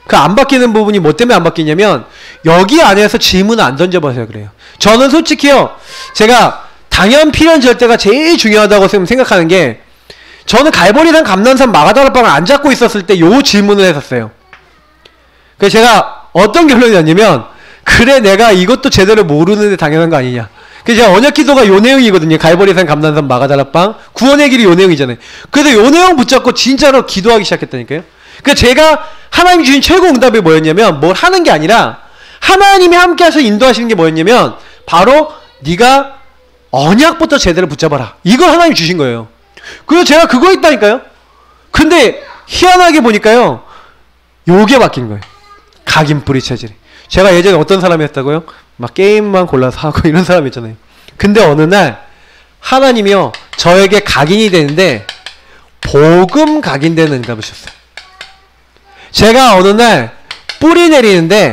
그 안 바뀌는 부분이 뭐 때문에 안 바뀌냐면 여기 안에서 질문을 안 던져봐서 그래요. 저는 솔직히요 제가 당연 필연 절대가 제일 중요하다고 생각하는 게 저는 갈보리산 감난산 마가다락방을 안 잡고 있었을 때 요 질문을 했었어요. 그래서 제가 어떤 결론이 났냐면 그래 내가 이것도 제대로 모르는데 당연한 거 아니냐. 그래서 제가 언약기도가 요 내용이거든요. 갈보리산 감난산 마가다락방 구원의 길이 요 내용이잖아요. 그래서 요 내용 붙잡고 진짜로 기도하기 시작했다니까요. 그러니까 제가 하나님이 주신 최고 응답이 뭐였냐면 뭘 하는 게 아니라 하나님이 함께 하셔서 인도하시는 게 뭐였냐면 바로 네가 언약부터 제대로 붙잡아라. 이걸 하나님이 주신 거예요. 그래서 제가 그거 했다니까요. 근데 희한하게 보니까요 요게 바뀐 거예요. 각인뿌리 체질이. 제가 예전에 어떤 사람이었다고요? 막 게임만 골라서 하고 이런 사람이었잖아요. 근데 어느 날 하나님이요 저에게 각인이 되는데 복음 각인되는 응답을 주셨어요. 제가 어느 날 뿌리 내리는데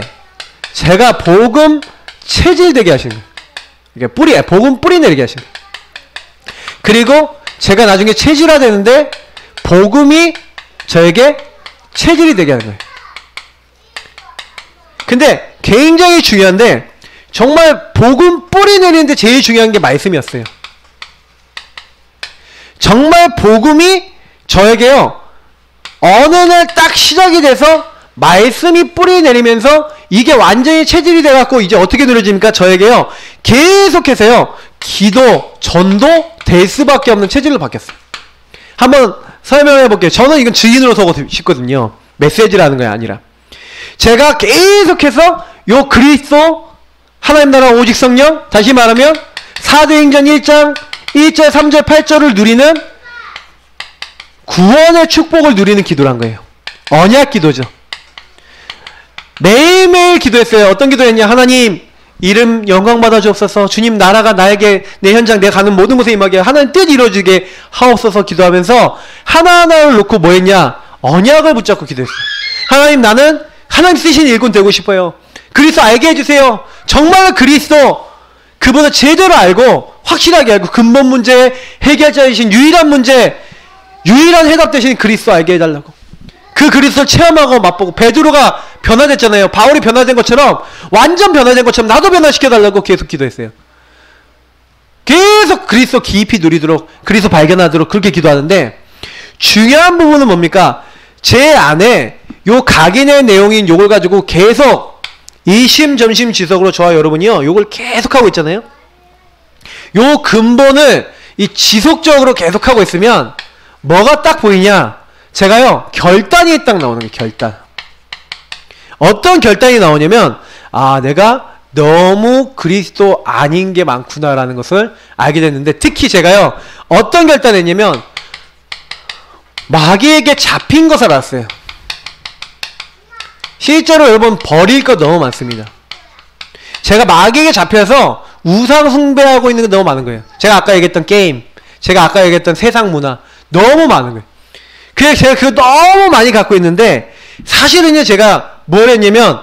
제가 복음 체질되게 하시는 거예요. 이게 복음 뿌리 내리게 하시는 거예요. 그리고 제가 나중에 체질화 되는데 복음이 저에게 체질이 되게 하는 거예요. 근데 굉장히 중요한데 정말 복음 뿌리 내리는데 제일 중요한 게 말씀이었어요. 정말 복음이 저에게요 어느 날 딱 시작이 돼서 말씀이 뿌리 내리면서 이게 완전히 체질이 돼갖고 이제 어떻게 누려집니까? 저에게요 계속해서요 기도, 전도 될 수밖에 없는 체질로 바뀌었어요. 한번 설명해 볼게요. 저는 이건 증인으로 서고 싶거든요. 메시지라는 게 아니라. 제가 계속해서 요 그리스도 하나님 나라 오직 성령, 다시 말하면 사도행전 1장 1절 3절 8절을 누리는 구원의 축복을 누리는 기도란 거예요. 언약 기도죠. 매일매일 기도했어요. 어떤 기도했냐? 하나님 이름 영광 받아 주옵소서. 주님 나라가 나에게 내 현장 내가 가는 모든 곳에 임하게 하나님 뜻 이루어지게 하옵소서 기도하면서 하나하나를 놓고 뭐 했냐? 언약을 붙잡고 기도했어요. 하나님 나는 하나님 쓰신 일꾼 되고 싶어요. 그리스도 알게 해주세요. 정말 그리스도 그분을 제대로 알고 확실하게 알고 근본 문제의 해결자이신 유일한 문제 유일한 해답 되신 그리스도 알게 해달라고. 그 그리스도를 체험하고 맛보고 베드로가 변화됐잖아요. 바울이 변화된 것처럼 완전 변화된 것처럼 나도 변화시켜달라고 계속 기도했어요. 계속 그리스도 깊이 누리도록 그리스도 발견하도록 그렇게 기도하는데 중요한 부분은 뭡니까? 제 안에 요 각인의 내용인 요걸 가지고 계속 이심점심지석으로 저와 여러분이요 요걸 계속하고 있잖아요. 요 근본을 이 지속적으로 계속하고 있으면 뭐가 딱 보이냐? 제가요 결단이 딱 나오는 거예요. 결단. 어떤 결단이 나오냐면 아 내가 너무 그리스도 아닌 게 많구나라는 것을 알게 됐는데 특히 제가요 어떤 결단을 했냐면 마귀에게 잡힌 것을 알았어요. 실제로 여러분 버릴 거 너무 많습니다. 제가 마귀에게 잡혀서 우상 숭배하고 있는 게 너무 많은 거예요. 제가 아까 얘기했던 게임, 제가 아까 얘기했던 세상 문화 너무 많은 거예요. 그래서 제가 그거 너무 많이 갖고 있는데 사실은요 제가 뭘 했냐면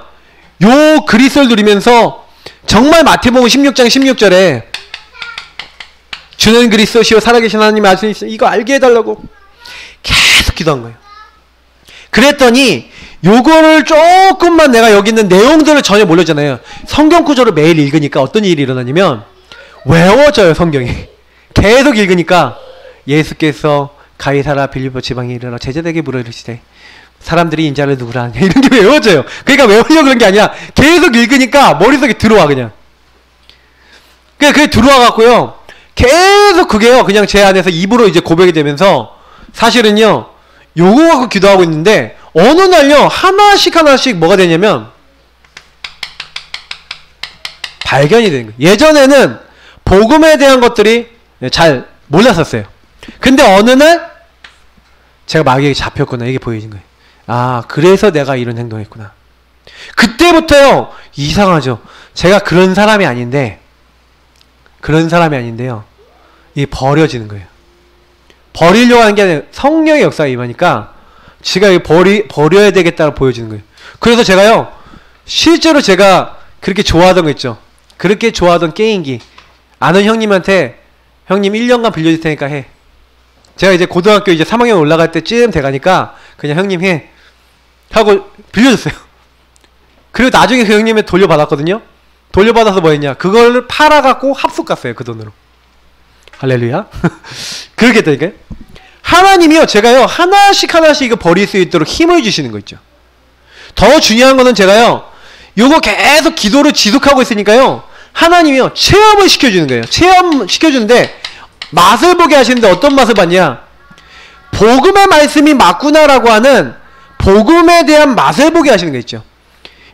요 그리스도를 누리면서 정말 마태복음 16장 16절에 주는 그리스도시요 살아계신 하나님의 아들이시니 이거 알게 해달라고 계속 기도한 거예요. 그랬더니 요거를 조금만 내가 여기 있는 내용들을 전혀 모르잖아요. 성경 구조를 매일 읽으니까 어떤 일이 일어나냐면 외워져요. 성경이 계속 읽으니까 예수께서 가이사라 빌립보 지방에 이르러 제자들에게 물어 이르시되 사람들이 인자를 누구라 하냐 이런 게 외워져요. 그러니까 외우려고 그런 게 아니라 계속 읽으니까 머릿속에 들어와 그냥. 그게 들어와 갖고요 계속 그게요 그냥 제 안에서 입으로 이제 고백이 되면서 사실은요 요거 갖고 기도하고 있는데 어느 날요 하나씩 뭐가 되냐면 발견이 되는 거예요. 예전에는 복음에 대한 것들이 잘 몰랐었어요. 근데 어느 날 제가 마귀에게 잡혔구나 이게 보여진 거예요. 아 그래서 내가 이런 행동했구나. 그때부터요 이상하죠. 제가 그런 사람이 아닌데요 이게 버려지는 거예요. 버리려고 하는 게 아니라 성령의 역사가 임하니까 제가 버려야 되겠다고 보여지는 거예요. 그래서 제가요 실제로 제가 그렇게 좋아하던 거 있죠. 그렇게 좋아하던 게임기 아는 형님한테 형님 1년간 빌려줄 테니까 해. 제가 이제 고등학교 이제 3학년 올라갈 때쯤 돼가니까 그냥 형님 해 하고 빌려줬어요. 그리고 나중에 그 형님에 돌려받았거든요. 돌려받아서 뭐 했냐 그걸 팔아갖고 합숙 갔어요. 그 돈으로. 할렐루야. 그렇게 했다니까요. 하나님이요 제가요 하나씩 이거 버릴 수 있도록 힘을 주시는 거 있죠. 더 중요한 거는 제가요 요거 계속 기도를 지속하고 있으니까요 하나님이요 체험을 시켜주는 거예요. 체험 시켜주는데 맛을 보게 하시는데 어떤 맛을 봤냐 복음의 말씀이 맞구나라고 하는 복음에 대한 맛을 보게 하시는 거 있죠.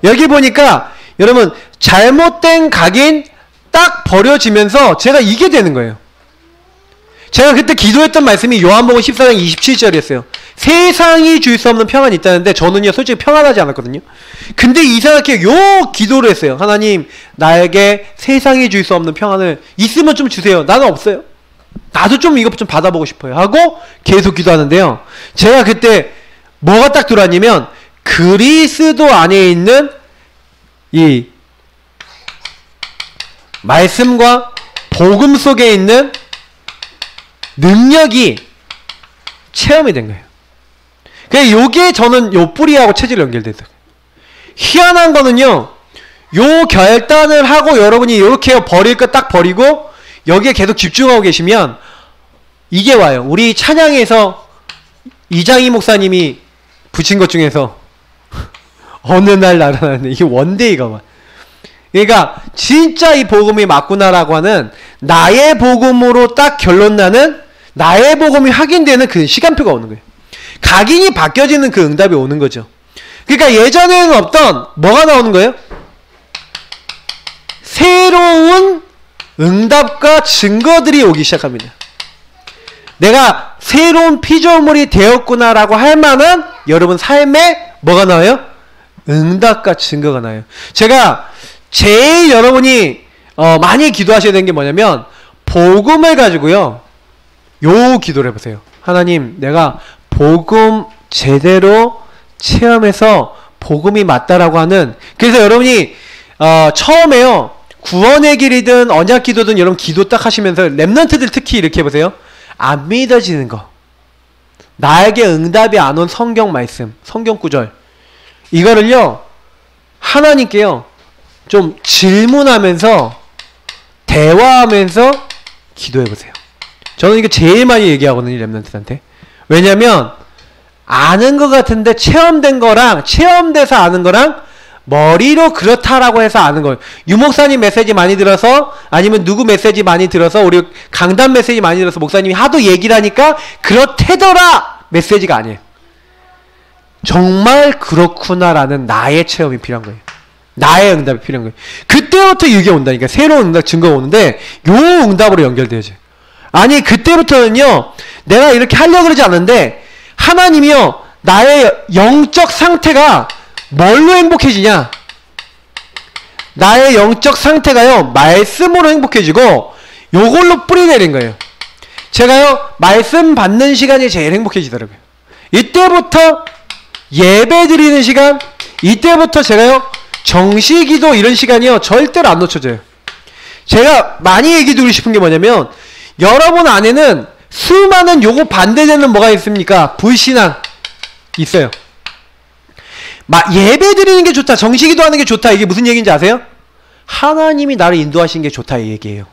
여기 보니까 여러분 잘못된 각인 딱 버려지면서 제가 이게 되는 거예요. 제가 그때 기도했던 말씀이 요한복음 14장 27절이었어요. 세상이 줄 수 없는 평안이 있다는데 저는요 솔직히 평안하지 않았거든요. 근데 이상하게 요 기도를 했어요. 하나님 나에게 세상이 줄 수 없는 평안을 있으면 좀 주세요. 나는 없어요. 나도 좀 이것 좀 받아보고 싶어요 하고 계속 기도하는데요 제가 그때 뭐가 딱 들어왔냐면 그리스도 안에 있는 이 말씀과 복음 속에 있는 능력이 체험이 된 거예요. 그러니까 요게 저는 요 뿌리하고 체질로 연결돼서 희한한 거는요 요 결단을 하고 여러분이 요렇게 버릴 거 딱 버리고 여기에 계속 집중하고 계시면 이게 와요. 우리 찬양에서 이장희 목사님이 붙인 것 중에서 어느 날 나타나는 이게 원데이가 와. 그러니까 진짜 이 복음이 맞구나라고 하는 나의 복음으로 딱 결론 나는 나의 복음이 확인되는 그 시간표가 오는 거예요. 각인이 바뀌어지는 그 응답이 오는 거죠. 그러니까 예전에는 없던 뭐가 나오는 거예요? 새로운 응답과 증거들이 오기 시작합니다. 내가 새로운 피조물이 되었구나라고 할 만한 여러분 삶에 뭐가 나와요? 응답과 증거가 나와요. 제가 제일 여러분이 많이 기도하셔야 되는 게 뭐냐면 복음을 가지고요. 요 기도를 해보세요. 하나님, 내가 복음 제대로 체험해서 복음이 맞다라고 하는, 그래서 여러분이 처음에요. 구원의 길이든 언약 기도든 여러분 기도 딱 하시면서 랩런트들 특히 이렇게 해보세요. 안 믿어지는 거, 나에게 응답이 안 온 성경 말씀, 성경 구절, 이거를요 하나님께요 좀 질문하면서 대화하면서 기도해보세요. 저는 이거 제일 많이 얘기하거든요, 랩런트한테. 왜냐면 아는 것 같은데 체험된 거랑 체험돼서 아는 거랑 머리로 그렇다라고 해서 아는 거예요. 유목사님 메시지 많이 들어서, 아니면 누구 메시지 많이 들어서, 우리 강단 메시지 많이 들어서 목사님이 하도 얘기를 하니까 그렇대더라 메시지가 아니에요. 정말 그렇구나라는 나의 체험이 필요한 거예요. 나의 응답이 필요한 거예요. 그때부터 이게 온다니까. 새로운 응답 증거가 오는데 요 응답으로 연결돼야죠. 아니 그때부터는요 내가 이렇게 하려고 그러지 않는데 하나님이요 나의 영적 상태가 뭘로 행복해지냐? 나의 영적 상태가요 말씀으로 행복해지고 요걸로 뿌리내린 거예요. 제가요 말씀 받는 시간이 제일 행복해지더라고요. 이때부터 예배 드리는 시간, 이때부터 제가요 정시기도 이런 시간이요 절대로 안 놓쳐져요. 제가 많이 얘기 드리고 싶은 게 뭐냐면 여러분 안에는 수많은 요거 반대되는 뭐가 있습니까? 불신앙 있어요. 예배 드리는 게 좋다, 정시기도 하는 게 좋다, 이게 무슨 얘기인지 아세요? 하나님이 나를 인도하시는 게 좋다 이 얘기예요.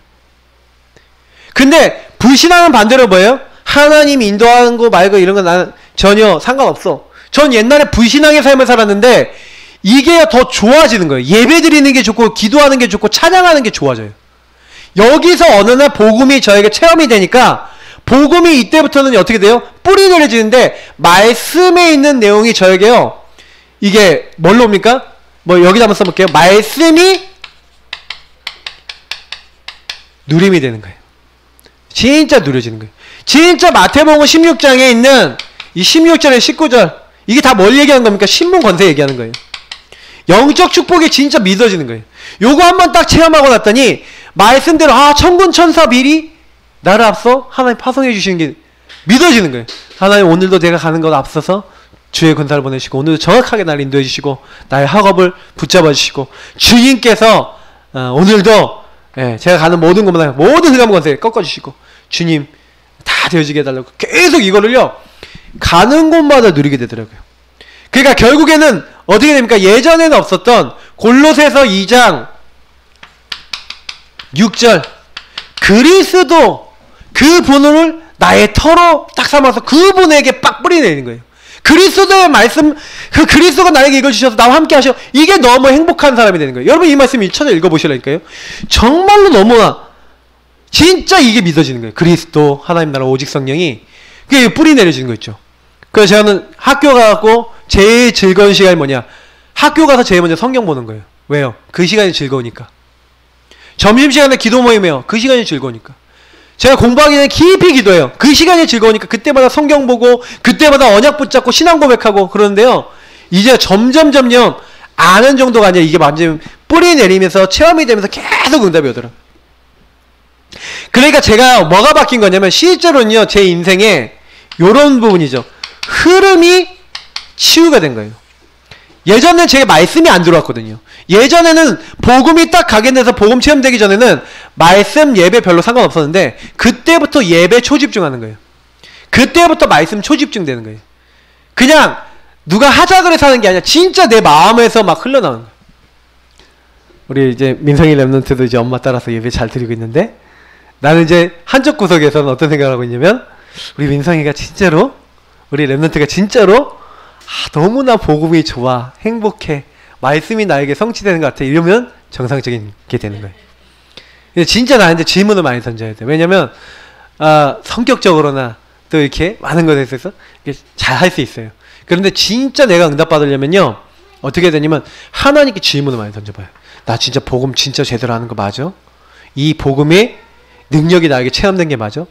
근데 불신앙은 반대로 뭐예요? 하나님이 인도하는 거 말고 이런 건 나는 전혀 상관없어. 전 옛날에 불신앙의 삶을 살았는데 이게 더 좋아지는 거예요. 예배 드리는 게 좋고 기도하는 게 좋고 찬양하는 게 좋아져요. 여기서 어느 날 복음이 저에게 체험이 되니까 복음이 이때부터는 어떻게 돼요? 뿌리 내려지는데 말씀에 있는 내용이 저에게요 이게 뭘로 옵니까? 뭐 여기다 한번 써볼게요. 말씀이 누림이 되는 거예요. 진짜 누려지는 거예요. 진짜 마태복음 16장에 있는 이 16절에 19절 이게 다 뭘 얘기하는 겁니까? 신문 권세 얘기하는 거예요. 영적 축복이 진짜 믿어지는 거예요. 요거 한번 딱 체험하고 났더니 말씀대로 천군 천사 미리 나를 앞서 하나님 파송해 주시는 게 믿어지는 거예요. 하나님 오늘도 내가 가는 것 앞서서 주의 군사를 보내시고 오늘도 정확하게 나를 인도해 주시고 나의 학업을 붙잡아 주시고 주님께서 오늘도 제가 가는 모든 곳마다 모든 흑암 권세 꺾어 주시고 주님 다 되어지게 해달라고 계속 이거를요 가는 곳마다 누리게 되더라고요. 그러니까 결국에는 어떻게 됩니까? 예전에는 없었던 골로새서 2장 6절 그리스도 그분을 나의 터로 딱 삼아서 그분에게 빡 뿌리내는 거예요. 그리스도의 말씀, 그 그리스도가 나에게 읽어주셔서 나와 함께 하셔. 이게 너무 행복한 사람이 되는 거예요. 여러분 이 말씀 찾아 읽어보시라니까요. 정말로 너무나 진짜 이게 믿어지는 거예요. 그리스도, 하나님 나라, 오직 성령이 그게 뿌리 내려지는 거 있죠. 그래서 저는 학교 가고 제일 즐거운 시간이 뭐냐? 학교 가서 제일 먼저 성경 보는 거예요. 왜요? 그 시간이 즐거우니까. 점심시간에 기도 모임이에요. 그 시간이 즐거우니까. 제가 공부하기 전에 깊이 기도해요. 그 시간이 즐거우니까 그때마다 성경 보고 그때마다 언약 붙잡고 신앙 고백하고 그러는데요. 이제 점점점점 아는 정도가 아니라 이게 완전 뿌리 내리면서 체험이 되면서 계속 응답이 오더라고요. 그러니까 제가 뭐가 바뀐 거냐면 실제로는요. 제 인생에 요런 부분이죠. 흐름이 치유가 된 거예요. 예전에는 제 말씀이 안 들어왔거든요. 예전에는 복음이 딱 가게 돼서 복음 체험되기 전에는 말씀 예배 별로 상관없었는데 그때부터 예배 초집중하는 거예요. 그때부터 말씀 초집중 되는 거예요. 그냥 누가 하자 그래서 하는 게 아니라 진짜 내 마음에서 막 흘러나오는 거예요. 우리 이제 민성이 랩런트도 이제 엄마 따라서 예배 잘 드리고 있는데 나는 이제 한쪽 구석에서는 어떤 생각을 하고 있냐면 우리 민성이가 진짜로 우리 랩런트가 진짜로 너무나 복음이 좋아 행복해 말씀이 나에게 성취되는 것 같아 이러면 정상적인 게 되는 거예요. 진짜 나한테 질문을 많이 던져야 돼. 왜냐면 성격적으로나 또 이렇게 많은 것에 있어서 잘 할 수 있어요. 그런데 진짜 내가 응답받으려면요, 어떻게 되냐면 하나님께 질문을 많이 던져봐요. 나 진짜 복음 진짜 제대로 하는 거 맞아? 이 복음의 능력이 나에게 체험된 게 맞아?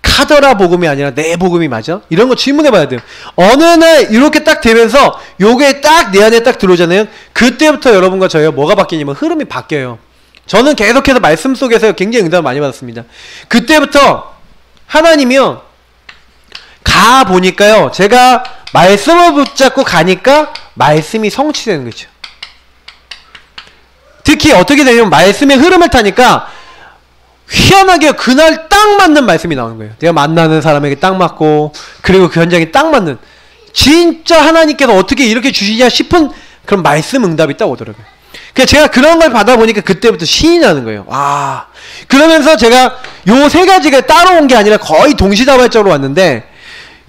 카더라 복음이 아니라 내 복음이 맞아? 이런 거 질문해봐야 돼요. 어느 날 이렇게 딱 되면서 요게 딱 내 안에 딱 들어오잖아요. 그때부터 여러분과 저희가 뭐가 바뀌냐면 흐름이 바뀌어요. 저는 계속해서 말씀 속에서 굉장히 응답을 많이 받았습니다. 그때부터 하나님이요, 가보니까요, 제가 말씀을 붙잡고 가니까 말씀이 성취되는 거죠. 특히 어떻게 되냐면 말씀의 흐름을 타니까 희한하게 그날 딱 맞는 말씀이 나오는 거예요. 내가 만나는 사람에게 딱 맞고, 그리고 그 현장에 딱 맞는, 진짜 하나님께서 어떻게 이렇게 주시냐 싶은 그런 말씀 응답이 딱 오더라고요. 그래서 제가 그런 걸 받아보니까 그때부터 신이 나는 거예요. 그러면서 제가 요 세 가지가 따로 온 게 아니라 거의 동시다발적으로 왔는데,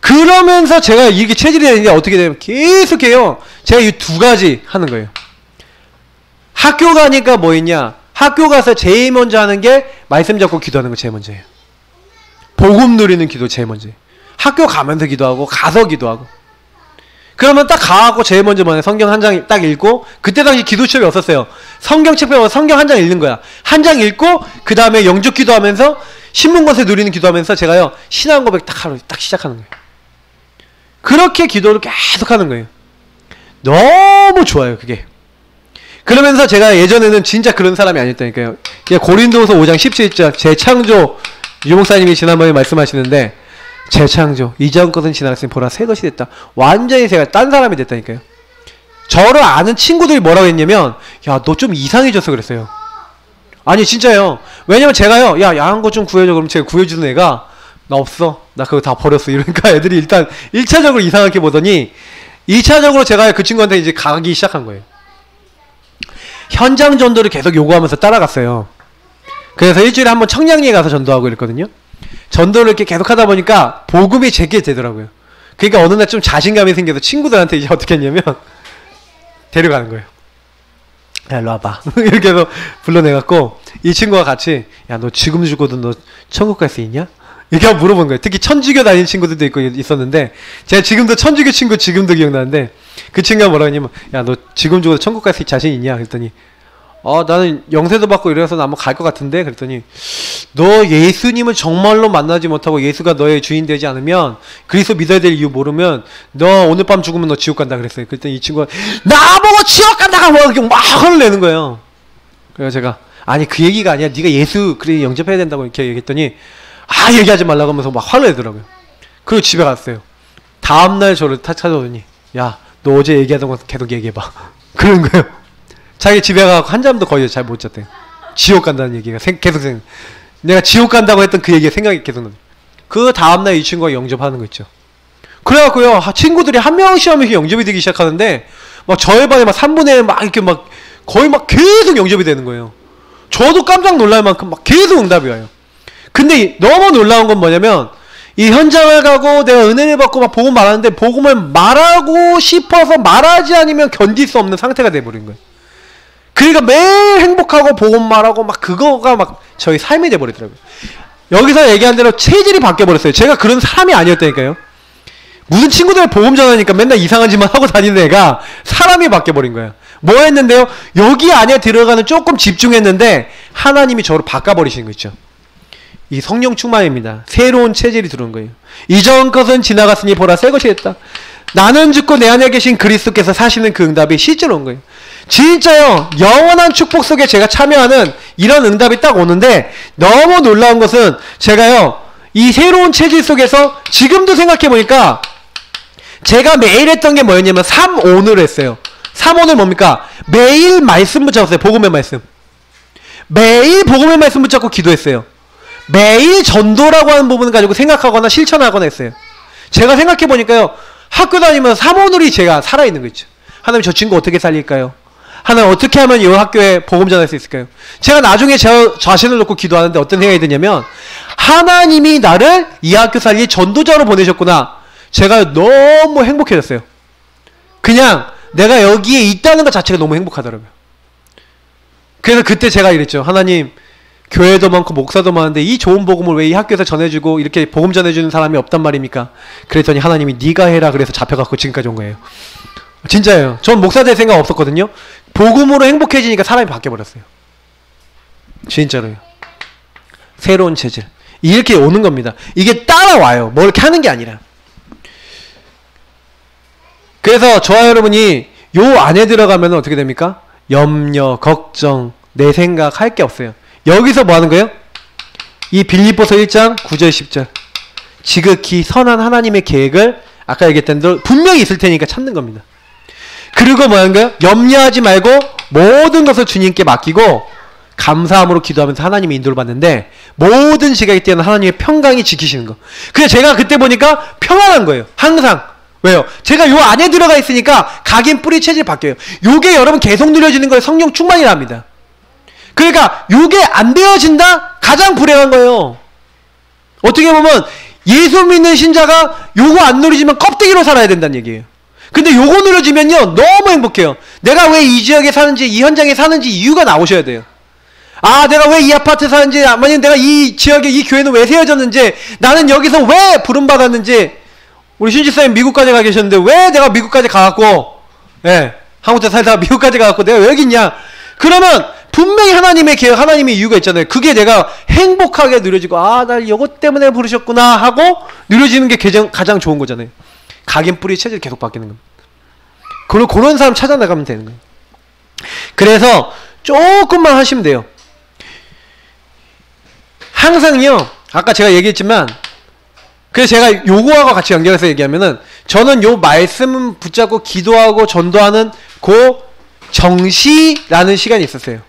그러면서 제가 이게 체질이 되는데 어떻게 되면 계속해요. 제가 이 두 가지 하는 거예요. 학교 가니까 뭐 있냐? 학교 가서 제일 먼저 하는 게 말씀 잡고 기도하는 거 제일 먼저예요. 복음 누리는 기도 제일 먼저예요. 학교 가면서 기도하고 가서 기도하고. 그러면 딱 가갖고 제일 먼저 뭐냐, 성경 한 장 딱 읽고, 그때 당시 기도 수업이 없었어요. 성경책 펴고 성경 한 장 읽는 거야. 한 장 읽고 그 다음에 영적 기도하면서 신문권세 누리는 기도하면서 제가요 신앙 고백 딱 하루 딱 시작하는 거예요. 그렇게 기도를 계속 하는 거예요. 너무 좋아요 그게. 그러면서 제가 예전에는 진짜 그런 사람이 아니었다니까요. 그냥 고린도후서 5장 17절 재창조, 유목사님이 지난번에 말씀하시는데, 재창조 이전 것은 지나갔으니 보라 새 것이 됐다. 완전히 제가 딴 사람이 됐다니까요. 저를 아는 친구들이 뭐라고 했냐면, 야 너 좀 이상해졌어 그랬어요. 아니 진짜요. 왜냐면 제가요, 야 야한 거 좀 구해줘. 그럼 제가 구해주는 애가, 나 없어, 나 그거 다 버렸어. 이러니까 애들이 일단 1차적으로 이상하게 보더니 2차적으로 제가 그 친구한테 이제 가기 시작한 거예요. 현장 전도를 계속 요구하면서 따라갔어요. 그래서 일주일에 한번 청량리에 가서 전도하고 이랬거든요. 전도를 이렇게 계속 하다 보니까 복음이 제게 되더라고요. 그러니까 어느 날 좀 자신감이 생겨서 친구들한테 이제 어떻게 했냐면 데려가는 거예요. 야 일로 와봐. 이렇게 해서 불러내갖고 이 친구와 같이, 야 너 지금 죽어도 너 천국 갈 수 있냐? 이렇게 물어본 거예요. 특히 천주교 다니는 친구들도 있고 있었는데, 제가 지금도 천주교 친구 지금도 기억나는데, 그 친구가 뭐라고 했냐면, 야 너 지금 죽어도 천국 갈 수 자신 있냐? 그랬더니 나는 영세도 받고 이래서 나 한번 갈 것 같은데. 그랬더니 너 예수님을 정말로 만나지 못하고 예수가 너의 주인 되지 않으면, 그리스도 믿어야 될 이유 모르면 너 오늘 밤 죽으면 너 지옥 간다 그랬어요. 그랬더니 이 친구가 나보고 지옥 간다가 뭐 이렇게 막 화를 내는 거예요. 그래서 제가, 아니 그 얘기가 아니야, 네가 예수 그래 영접해야 된다고 이렇게 얘기했더니, 얘기하지 말라고 하면서 막 화를 내더라고요. 그리고 집에 갔어요. 다음날 저를 찾아오더니, 야 너 어제 얘기하던 거 계속 얘기해봐. 그런 거예요. 자기 집에 가서 한잠도 거의 잘 못 잤대요. 지옥 간다는 얘기가 계속 내가 지옥 간다고 했던 그 얘기가 생각이 계속 나요. 그 다음날 이 친구가 영접하는 거 있죠. 그래갖고요, 친구들이 한 명씩 영접이 되기 시작하는데, 막 저희 반에 막 3분의 막 이렇게 막 거의 막 계속 영접이 되는 거예요. 저도 깜짝 놀랄 만큼 막 계속 응답이 와요. 근데 너무 놀라운 건 뭐냐면, 이 현장을 가고 내가 은혜를 받고 막 복음 말하는데, 복음을 말하고 싶어서 말하지 않으면 견딜 수 없는 상태가 돼버린 거예요. 그러니까 매일 행복하고 복음 말하고 막 그거가 막 저희 삶이 돼버리더라고요. 여기서 얘기한 대로 체질이 바뀌어버렸어요. 제가 그런 사람이 아니었다니까요. 무슨 친구들 복음 전하니까 맨날 이상한 짓만 하고 다니는 애가 사람이 바뀌어버린 거야. 뭐 했는데요? 여기 안에 들어가는 조금 집중했는데 하나님이 저를 바꿔버리시는 거 있죠. 이 성령 충만입니다. 새로운 체질이 들어온 거예요. 이전 것은 지나갔으니 보라 새 것이 됐다. 나는 죽고 내 안에 계신 그리스도께서 사시는 그 응답이 실제로 온 거예요. 진짜요, 영원한 축복 속에 제가 참여하는 이런 응답이 딱 오는데, 너무 놀라운 것은 제가요 이 새로운 체질 속에서 지금도 생각해보니까 제가 매일 했던 게 뭐였냐면 3온을 했어요. 3온을 뭡니까? 매일 말씀 붙잡았어요. 복음의 말씀. 매일 복음의 말씀 붙잡고 기도했어요. 매일 전도라고 하는 부분을 가지고 생각하거나 실천하거나 했어요. 제가 생각해보니까요, 학교 다니면서 3온울이 제가 살아있는 거 있죠. 하나님 저 친구 어떻게 살릴까요? 하나님 어떻게 하면 이 학교에 복음 전할 수 있을까요? 제가 나중에 저 자신을 놓고 기도하는데 어떤 생각이 드냐면, 하나님이 나를 이 학교 살릴 전도자로 보내셨구나. 제가 너무 행복해졌어요. 그냥 내가 여기에 있다는 것 자체가 너무 행복하더라고요. 그래서 그때 제가 이랬죠. 하나님, 교회도 많고 목사도 많은데 이 좋은 복음을 왜 이 학교에서 전해주고 이렇게 복음 전해주는 사람이 없단 말입니까? 그랬더니 하나님이 네가 해라 그래서 잡혀갖고 지금까지 온 거예요. 진짜예요. 전 목사 될 생각 없었거든요. 복음으로 행복해지니까 사람이 바뀌어버렸어요. 진짜로요. 새로운 체질. 이렇게 오는 겁니다. 이게 따라와요. 뭐 이렇게 하는 게 아니라. 그래서 저와 여러분이 요 안에 들어가면 어떻게 됩니까? 염려, 걱정, 내 생각 할 게 없어요. 여기서 뭐 하는 거예요? 이 빌립보서 1장 9절 10절 지극히 선한 하나님의 계획을 아까 얘기했던 대로 분명히 있을 테니까 찾는 겁니다. 그리고 뭐 하는 거예요? 염려하지 말고 모든 것을 주님께 맡기고 감사함으로 기도하면서 하나님의 인도를 받는데 모든 시각이 뛰어난 하나님의 평강이 지키시는 거. 그래서 제가 그때 보니까 평안한 거예요. 항상. 왜요? 제가 요 안에 들어가 있으니까 각인 뿌리 체질이 바뀌어요. 요게 여러분 계속 누려지는 거예요. 성령 충만이랍니다. 그러니까 요게 안 되어진다? 가장 불행한 거예요. 어떻게 보면 예수 믿는 신자가 요거 안 누리지만 껍데기로 살아야 된다는 얘기예요. 근데 요거 누려지면요 너무 행복해요. 내가 왜 이 지역에 사는지 이 현장에 사는지 이유가 나오셔야 돼요. 아 내가 왜 이 아파트 사는지 아니면 내가 이 지역에 이 교회는 왜 세워졌는지 나는 여기서 왜 부름받았는지. 우리 신지사님 미국까지 가 계셨는데 왜 내가 미국까지 가갖고 한국에 살다가 미국까지 가갖고 내가 왜 여기 있냐. 그러면 분명히 하나님의 계획 하나님의 이유가 있잖아요. 그게 내가 행복하게 누려지고 아 날 이것 때문에 부르셨구나 하고 누려지는 게 가장 좋은 거잖아요. 각인 뿌리 체질이 계속 바뀌는 겁니다. 그리고 그런 사람 찾아나가면 되는 거예요. 그래서 조금만 하시면 돼요. 항상요 아까 제가 얘기했지만 그래서 제가 요거하고 같이 연결해서 얘기하면은 저는 요 말씀 붙잡고 기도하고 전도하는 그 정시라는 시간이 있었어요.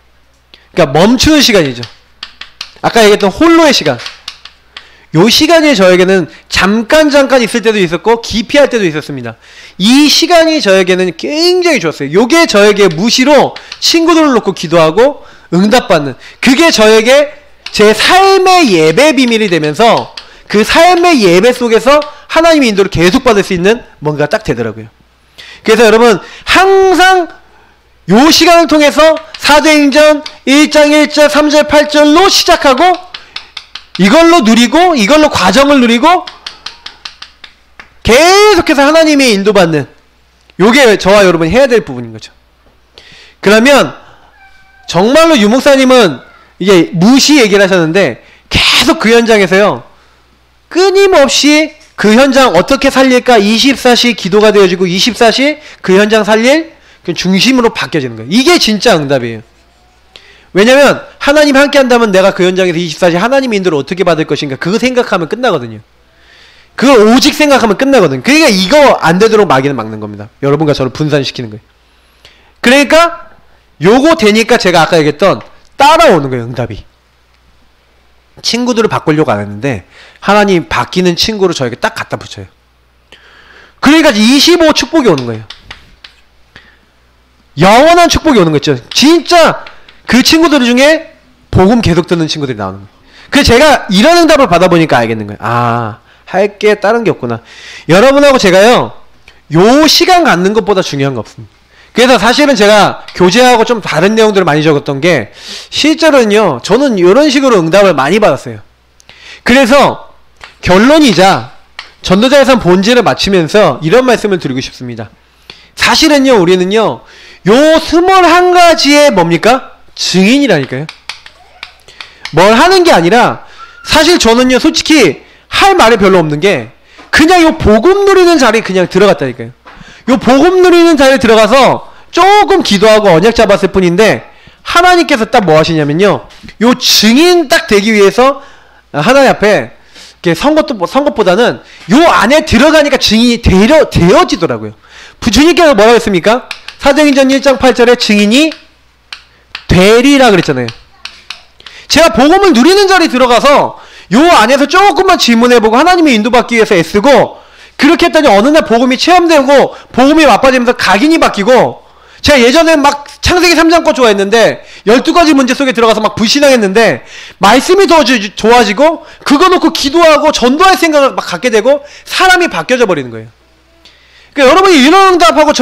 그러니까 멈추는 시간이죠. 아까 얘기했던 홀로의 시간. 요 시간이 저에게는 잠깐 있을 때도 있었고 깊이 할 때도 있었습니다. 이 시간이 저에게는 굉장히 좋았어요. 요게 저에게 무시로 친구들을 놓고 기도하고 응답받는 그게 저에게 제 삶의 예배 비밀이 되면서 그 삶의 예배 속에서 하나님의 인도를 계속 받을 수 있는 뭔가 딱 되더라고요. 그래서 여러분 항상 요 시간을 통해서 사도행전 1장 1절 3절 8절로 시작하고 이걸로 누리고 이걸로 과정을 누리고 계속해서 하나님의 인도받는 요게 저와 여러분이 해야 될 부분인 거죠. 그러면 정말로 유목사님은 이게 무시 얘기를 하셨는데 계속 그 현장에서요 끊임없이 그 현장 어떻게 살릴까 24시 기도가 되어지고 24시 그 현장 살릴 그 중심으로 바뀌어지는 거예요. 이게 진짜 응답이에요. 왜냐면 하나님 함께 한다면 내가 그 현장에서 24시 하나님의 인도를 어떻게 받을 것인가 그거 생각하면 끝나거든요. 그걸 오직 생각하면 끝나거든요. 그러니까 이거 안 되도록 마귀는 막는 겁니다. 여러분과 저를 분산시키는 거예요. 그러니까 요거 되니까 제가 아까 얘기했던 따라오는 거예요. 응답이. 친구들을 바꾸려고 안 했는데 하나님 바뀌는 친구를 저에게 딱 갖다 붙여요. 그러니까 25 축복이 오는 거예요. 영원한 축복이 오는 거 있죠. 진짜 그 친구들 중에 복음 계속 듣는 친구들이 나오는 거예요. 그래서 제가 이런 응답을 받아보니까 알겠는 거예요. 아, 할 게 다른 게 없구나. 여러분하고 제가요 요 시간 갖는 것보다 중요한 거 없습니다. 그래서 사실은 제가 교재하고 좀 다른 내용들을 많이 적었던 게 실제로는요 저는 이런 식으로 응답을 많이 받았어요. 그래서 결론이자 전도자의 삶 본질을 마치면서 이런 말씀을 드리고 싶습니다. 사실은요 우리는요 요 21가지의 뭡니까? 증인이라니까요. 뭘 하는 게 아니라 사실 저는요 솔직히 할 말이 별로 없는 게 그냥 요 복음 누리는 자리에 그냥 들어갔다니까요. 요 복음 누리는 자리에 들어가서 조금 기도하고 언약 잡았을 뿐인데 하나님께서 딱 뭐 하시냐면요 요 증인 딱 되기 위해서 하나님 앞에 선 것보다는 요 안에 들어가니까 증인이 되어지더라고요. 주님께서 뭐라고 했습니까? 사도행전 1장 8절에 증인이 되리라 그랬잖아요. 제가 복음을 누리는 자리에 들어가서 요 안에서 조금만 질문해보고 하나님의 인도받기 위해서 애쓰고 그렇게 했더니 어느 날 복음이 체험되고 복음이 맛빠지면서 각인이 바뀌고 제가 예전에 막 창세기 3장껏 좋아했는데 12가지 문제 속에 들어가서 막 불신앙했는데 말씀이 더 좋아지고 그거 놓고 기도하고 전도할 생각을 막 갖게 되고 사람이 바뀌어져 버리는 거예요. 그러니까 여러분이 이런 응답하고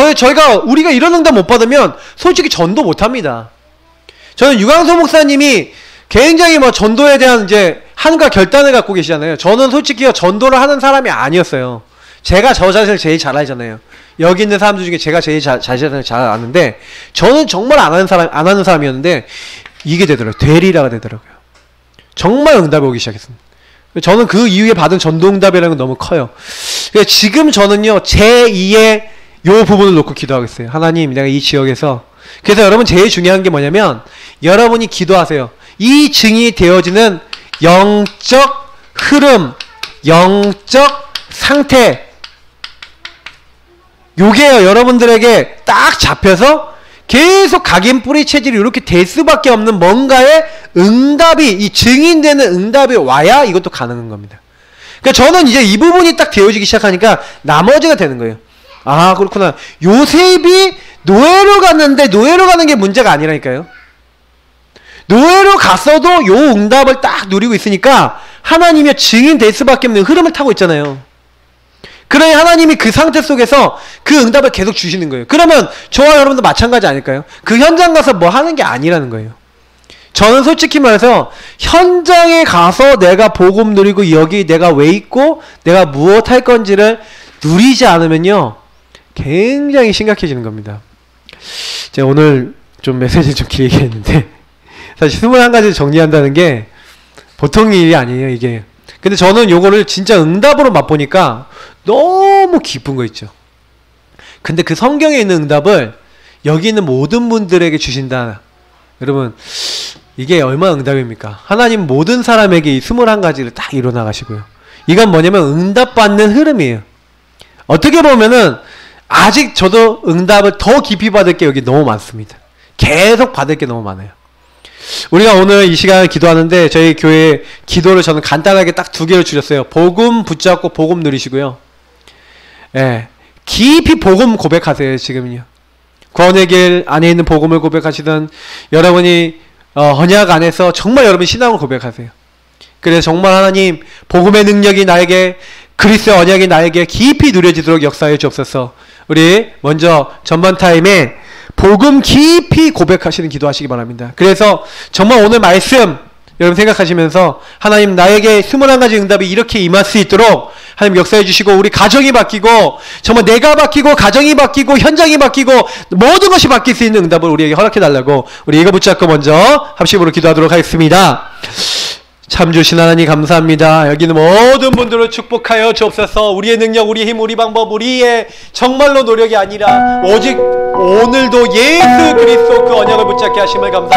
우리가 이런 응답 못 받으면 솔직히 전도 못 합니다. 저는 유광소 목사님이 굉장히 뭐 전도에 대한 이제 한과 결단을 갖고 계시잖아요. 저는 솔직히 전도를 하는 사람이 아니었어요. 제가 저 자신을 제일 잘 알잖아요. 여기 있는 사람들 중에 제가 제일 자신을 잘 아는데, 저는 정말 안 하는 사람이었는데, 이게 되더라고요. 되리라가 되더라고요. 정말 응답이 오기 시작했습니다. 저는 그 이후에 받은 전도 응답이라는 건 너무 커요. 그러니까 지금 저는요, 제2의 요 부분을 놓고 기도하고 있어요. 하나님, 내가 이 지역에서. 그래서 여러분 제일 중요한 게 뭐냐면, 여러분이 기도하세요. 이 증이 되어지는 영적 흐름, 영적 상태, 요게요, 여러분들에게 딱 잡혀서 계속 각인 뿌리 체질이 이렇게 될 수밖에 없는 뭔가의 응답이, 이 증인되는 응답이 와야 이것도 가능한 겁니다. 그러니까 저는 이제 이 부분이 딱 되어지기 시작하니까 나머지가 되는 거예요. 아, 그렇구나. 요셉이 노예로 갔는데 노예로 가는 게 문제가 아니라니까요. 노예로 갔어도 요 응답을 딱 누리고 있으니까 하나님의 증인될 수밖에 없는 흐름을 타고 있잖아요. 그러니 하나님이 그 상태 속에서 그 응답을 계속 주시는 거예요. 그러면 저와 여러분도 마찬가지 아닐까요? 그 현장 가서 뭐 하는 게 아니라는 거예요. 저는 솔직히 말해서 현장에 가서 내가 복음 누리고 여기 내가 왜 있고 내가 무엇 할 건지를 누리지 않으면요, 굉장히 심각해지는 겁니다. 제가 오늘 좀 메시지 좀 길게 했는데, 사실 21가지 정리한다는 게 보통 일이 아니에요, 이게. 근데 저는 요거를 진짜 응답으로 맛보니까 너무 기쁜 거 있죠. 근데 그 성경에 있는 응답을 여기 있는 모든 분들에게 주신다. 여러분, 이게 얼마나 응답입니까? 하나님 모든 사람에게 이 21가지를 딱 이뤄나가시고요. 이건 뭐냐면 응답받는 흐름이에요. 어떻게 보면은 아직 저도 응답을 더 깊이 받을 게 여기 너무 많습니다. 계속 받을 게 너무 많아요. 우리가 오늘 이 시간을 기도하는데 저희 교회 기도를 저는 간단하게 딱 2개를 주셨어요. 복음 붙잡고 복음 누리시고요. 예, 깊이 복음 고백하세요. 지금요. 구원의 길 안에 있는 복음을 고백하시던 여러분이 언약 안에서 정말 여러분 신앙을 고백하세요. 그래서 정말 하나님 복음의 능력이 나에게, 그리스도의 언약이 나에게 깊이 누려지도록 역사해 주옵소서. 우리 먼저 전반 타임에 복음 깊이 고백하시는 기도하시기 바랍니다. 그래서 정말 오늘 말씀 여러분 생각하시면서 하나님 나에게 21가지 응답이 이렇게 임할 수 있도록 하나님 역사해 주시고, 우리 가정이 바뀌고 정말 내가 바뀌고 가정이 바뀌고 현장이 바뀌고 모든 것이 바뀔 수 있는 응답을 우리에게 허락해 달라고 우리 이거 붙잡고 먼저 합심으로 기도하도록 하겠습니다. 참 주신 하나님 감사합니다. 여기는 모든 분들을 축복하여 주옵소서. 우리의 능력, 우리의 힘, 우리 방법, 우리의 정말로 노력이 아니라 오직 오늘도 예수 그리스도 그 언약을 붙잡게 하심을 감사합니다.